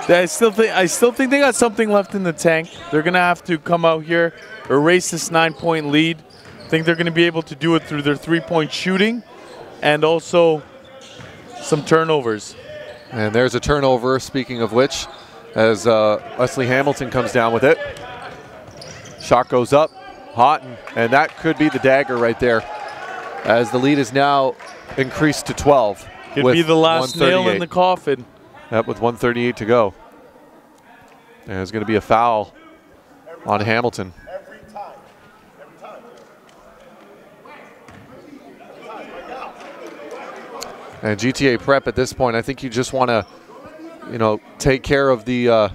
I still think they got something left in the tank. They're gonna have to come out here, erase this 9-point lead. I think they're gonna be able to do it through their 3-point shooting, and also some turnovers. And there's a turnover, speaking of which, as Wesley Hamilton comes down with it. Shot goes up, Houghton, and that could be the dagger right there, as the lead is now increased to 12. Could be the last nail in the coffin. Yep, with 1:38 to go. And there's going to be a foul on Hamilton. And GTA Prep at this point, I think you just want to, you know, take care of the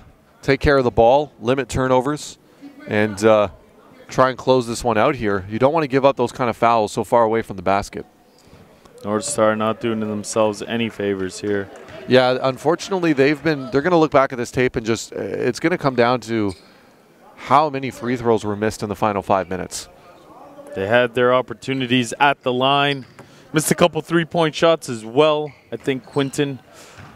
ball, limit turnovers, and try and close this one out here. You don't want to give up those kind of fouls so far away from the basket. Northstar not doing themselves any favors here. Yeah, unfortunately, they're going to look back at this tape and just, it's going to come down to how many free throws were missed in the final 5 minutes. They had their opportunities at the line. Missed a couple three-point shots as well. I think Quinton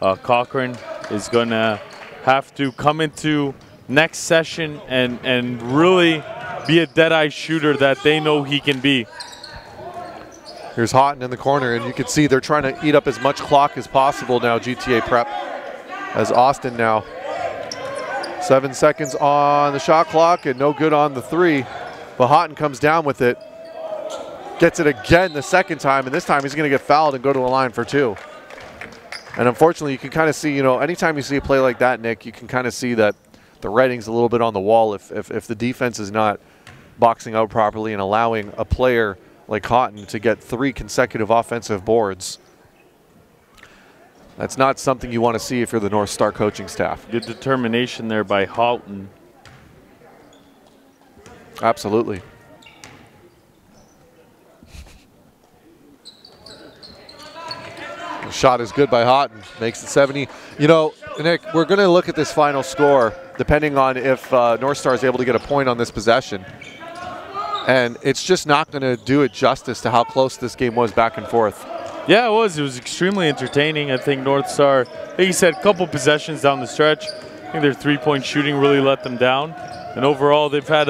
Cochran is going to have to come into next session and really be a dead-eye shooter that they know he can be. Here's Houghton in the corner, and you can see they're trying to eat up as much clock as possible now, GTA Prep, as Austin now. 7 seconds on the shot clock and no good on the three. But Houghton comes down with it, gets it again the second time, and this time he's going to get fouled and go to a line for two. And unfortunately, you can kind of see, you know, anytime you see a play like that, Nick, you can kind of see that the writing's a little bit on the wall if the defense is not boxing out properly and allowing a player like Houghton to get 3 consecutive offensive boards. That's not something you want to see if you're the Northstar coaching staff. Good determination there by Houghton. Absolutely. The shot is good by Houghton, makes it 70. You know, Nick, we're going to look at this final score depending on if Northstar is able to get a point on this possession. And it's just not going to do it justice to how close this game was back and forth. Yeah, it was. It was extremely entertaining. I think Northstar, like you said, a couple possessions down the stretch. I think their three-point shooting really let them down. And overall, they've had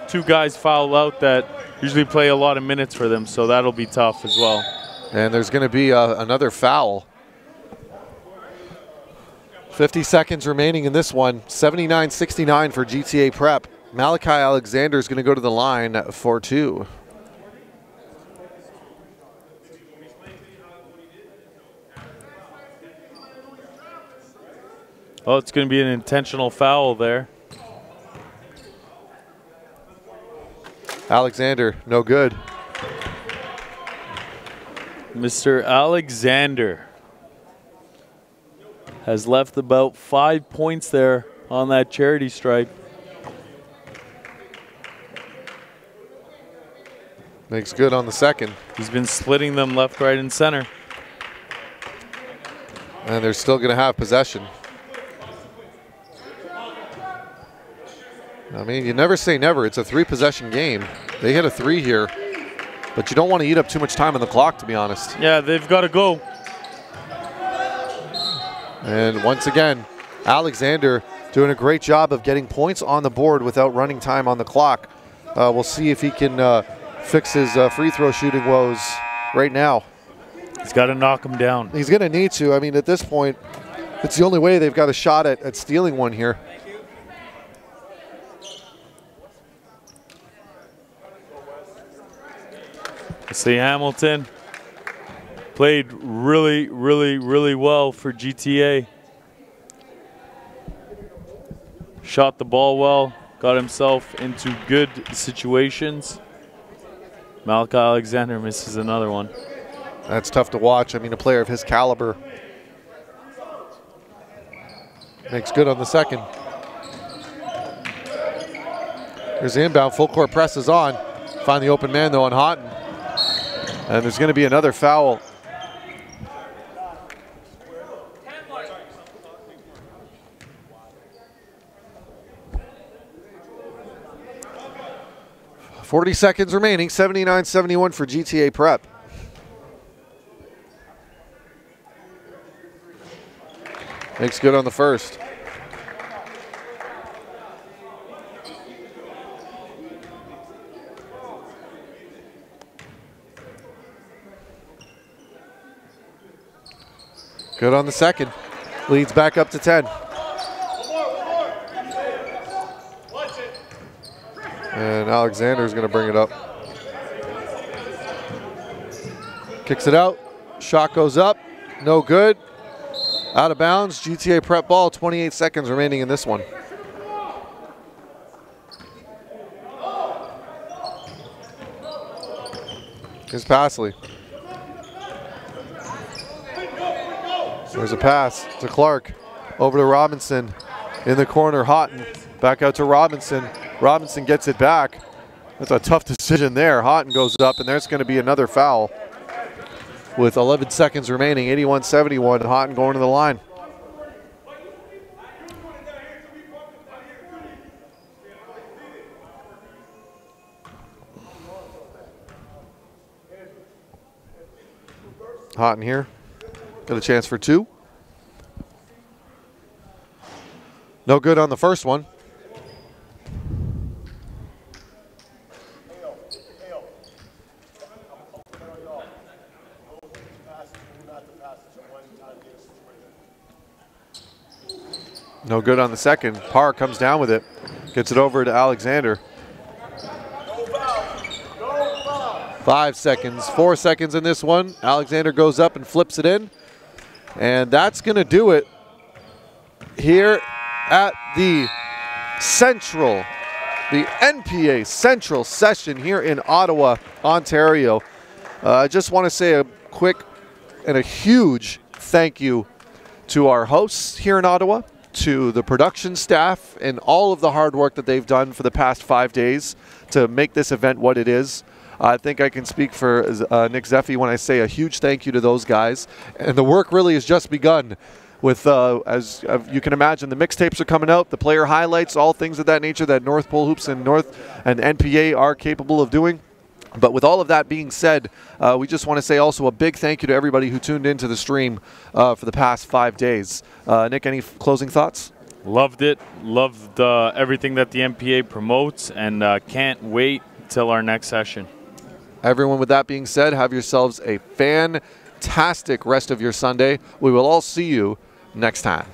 2 guys foul out that usually play a lot of minutes for them, so that'll be tough as well. And there's going to be another foul. 50 seconds remaining in this one. 79-69 for GTA Prep. Malachi Alexander is going to go to the line for 2. Oh, it's going to be an intentional foul there. Alexander, no good. Mr. Alexander has left about 5 points there on that charity stripe. Makes good on the second. He's been splitting them left, right, and center. And they're still going to have possession. I mean, you never say never. It's a 3-possession game. They hit a 3 here, but you don't want to eat up too much time on the clock, to be honest. Yeah, they've got to go. And once again, Alexander doing a great job of getting points on the board without running time on the clock. We'll see if he can fix his free throw shooting woes right now. He's got to knock him down. He's going to need to. I mean, at this point, it's the only way they've got a shot at stealing one here. See, Hamilton played really, really, really well for GTA. Shot the ball well, got himself into good situations. Malachi Alexander misses another one. That's tough to watch. I mean, a player of his caliber makes good on the second. Here's the inbound, full court press is on. Find the open man though on Houghton. And there's going to be another foul. .40 seconds remaining, 79-71 for GTA Prep. Makes good on the first. Good on the second. Leads back up to 10. And Alexander's going to bring it up. Kicks it out. Shot goes up. No good. Out of bounds. GTA prep ball. 28 seconds remaining in this one. Here's Passley. There's a pass to Clark. Over to Robinson. In the corner, Houghton. Back out to Robinson. Robinson gets it back. That's a tough decision there. Houghton goes up, and there's going to be another foul. With 11 seconds remaining, 81-71, Houghton going to the line. Houghton here. Got a chance for 2. No good on the first one. No good on the second. Parr comes down with it. Gets it over to Alexander. 5 seconds, 4 seconds in this one. Alexander goes up and flips it in. And that's going to do it here at the Central, the NPA Central session here in Ottawa, Ontario. I just want to say a quick and a huge thank you to our hosts here in Ottawa, to the production staff, and all of the hard work that they've done for the past 5 days to make this event what it is. I think I can speak for Nick Zeffy when I say a huge thank you to those guys. And the work really has just begun with, as you can imagine, the mixtapes are coming out, the player highlights, all things of that nature that North Pole Hoops and NPA are capable of doing. But with all of that being said, we just want to say also a big thank you to everybody who tuned into the stream for the past 5 days. Nick, any closing thoughts? Loved it. Loved everything that the NPA promotes, and can't wait till our next session. Everyone, with that being said, have yourselves a fantastic rest of your Sunday. We will all see you next time.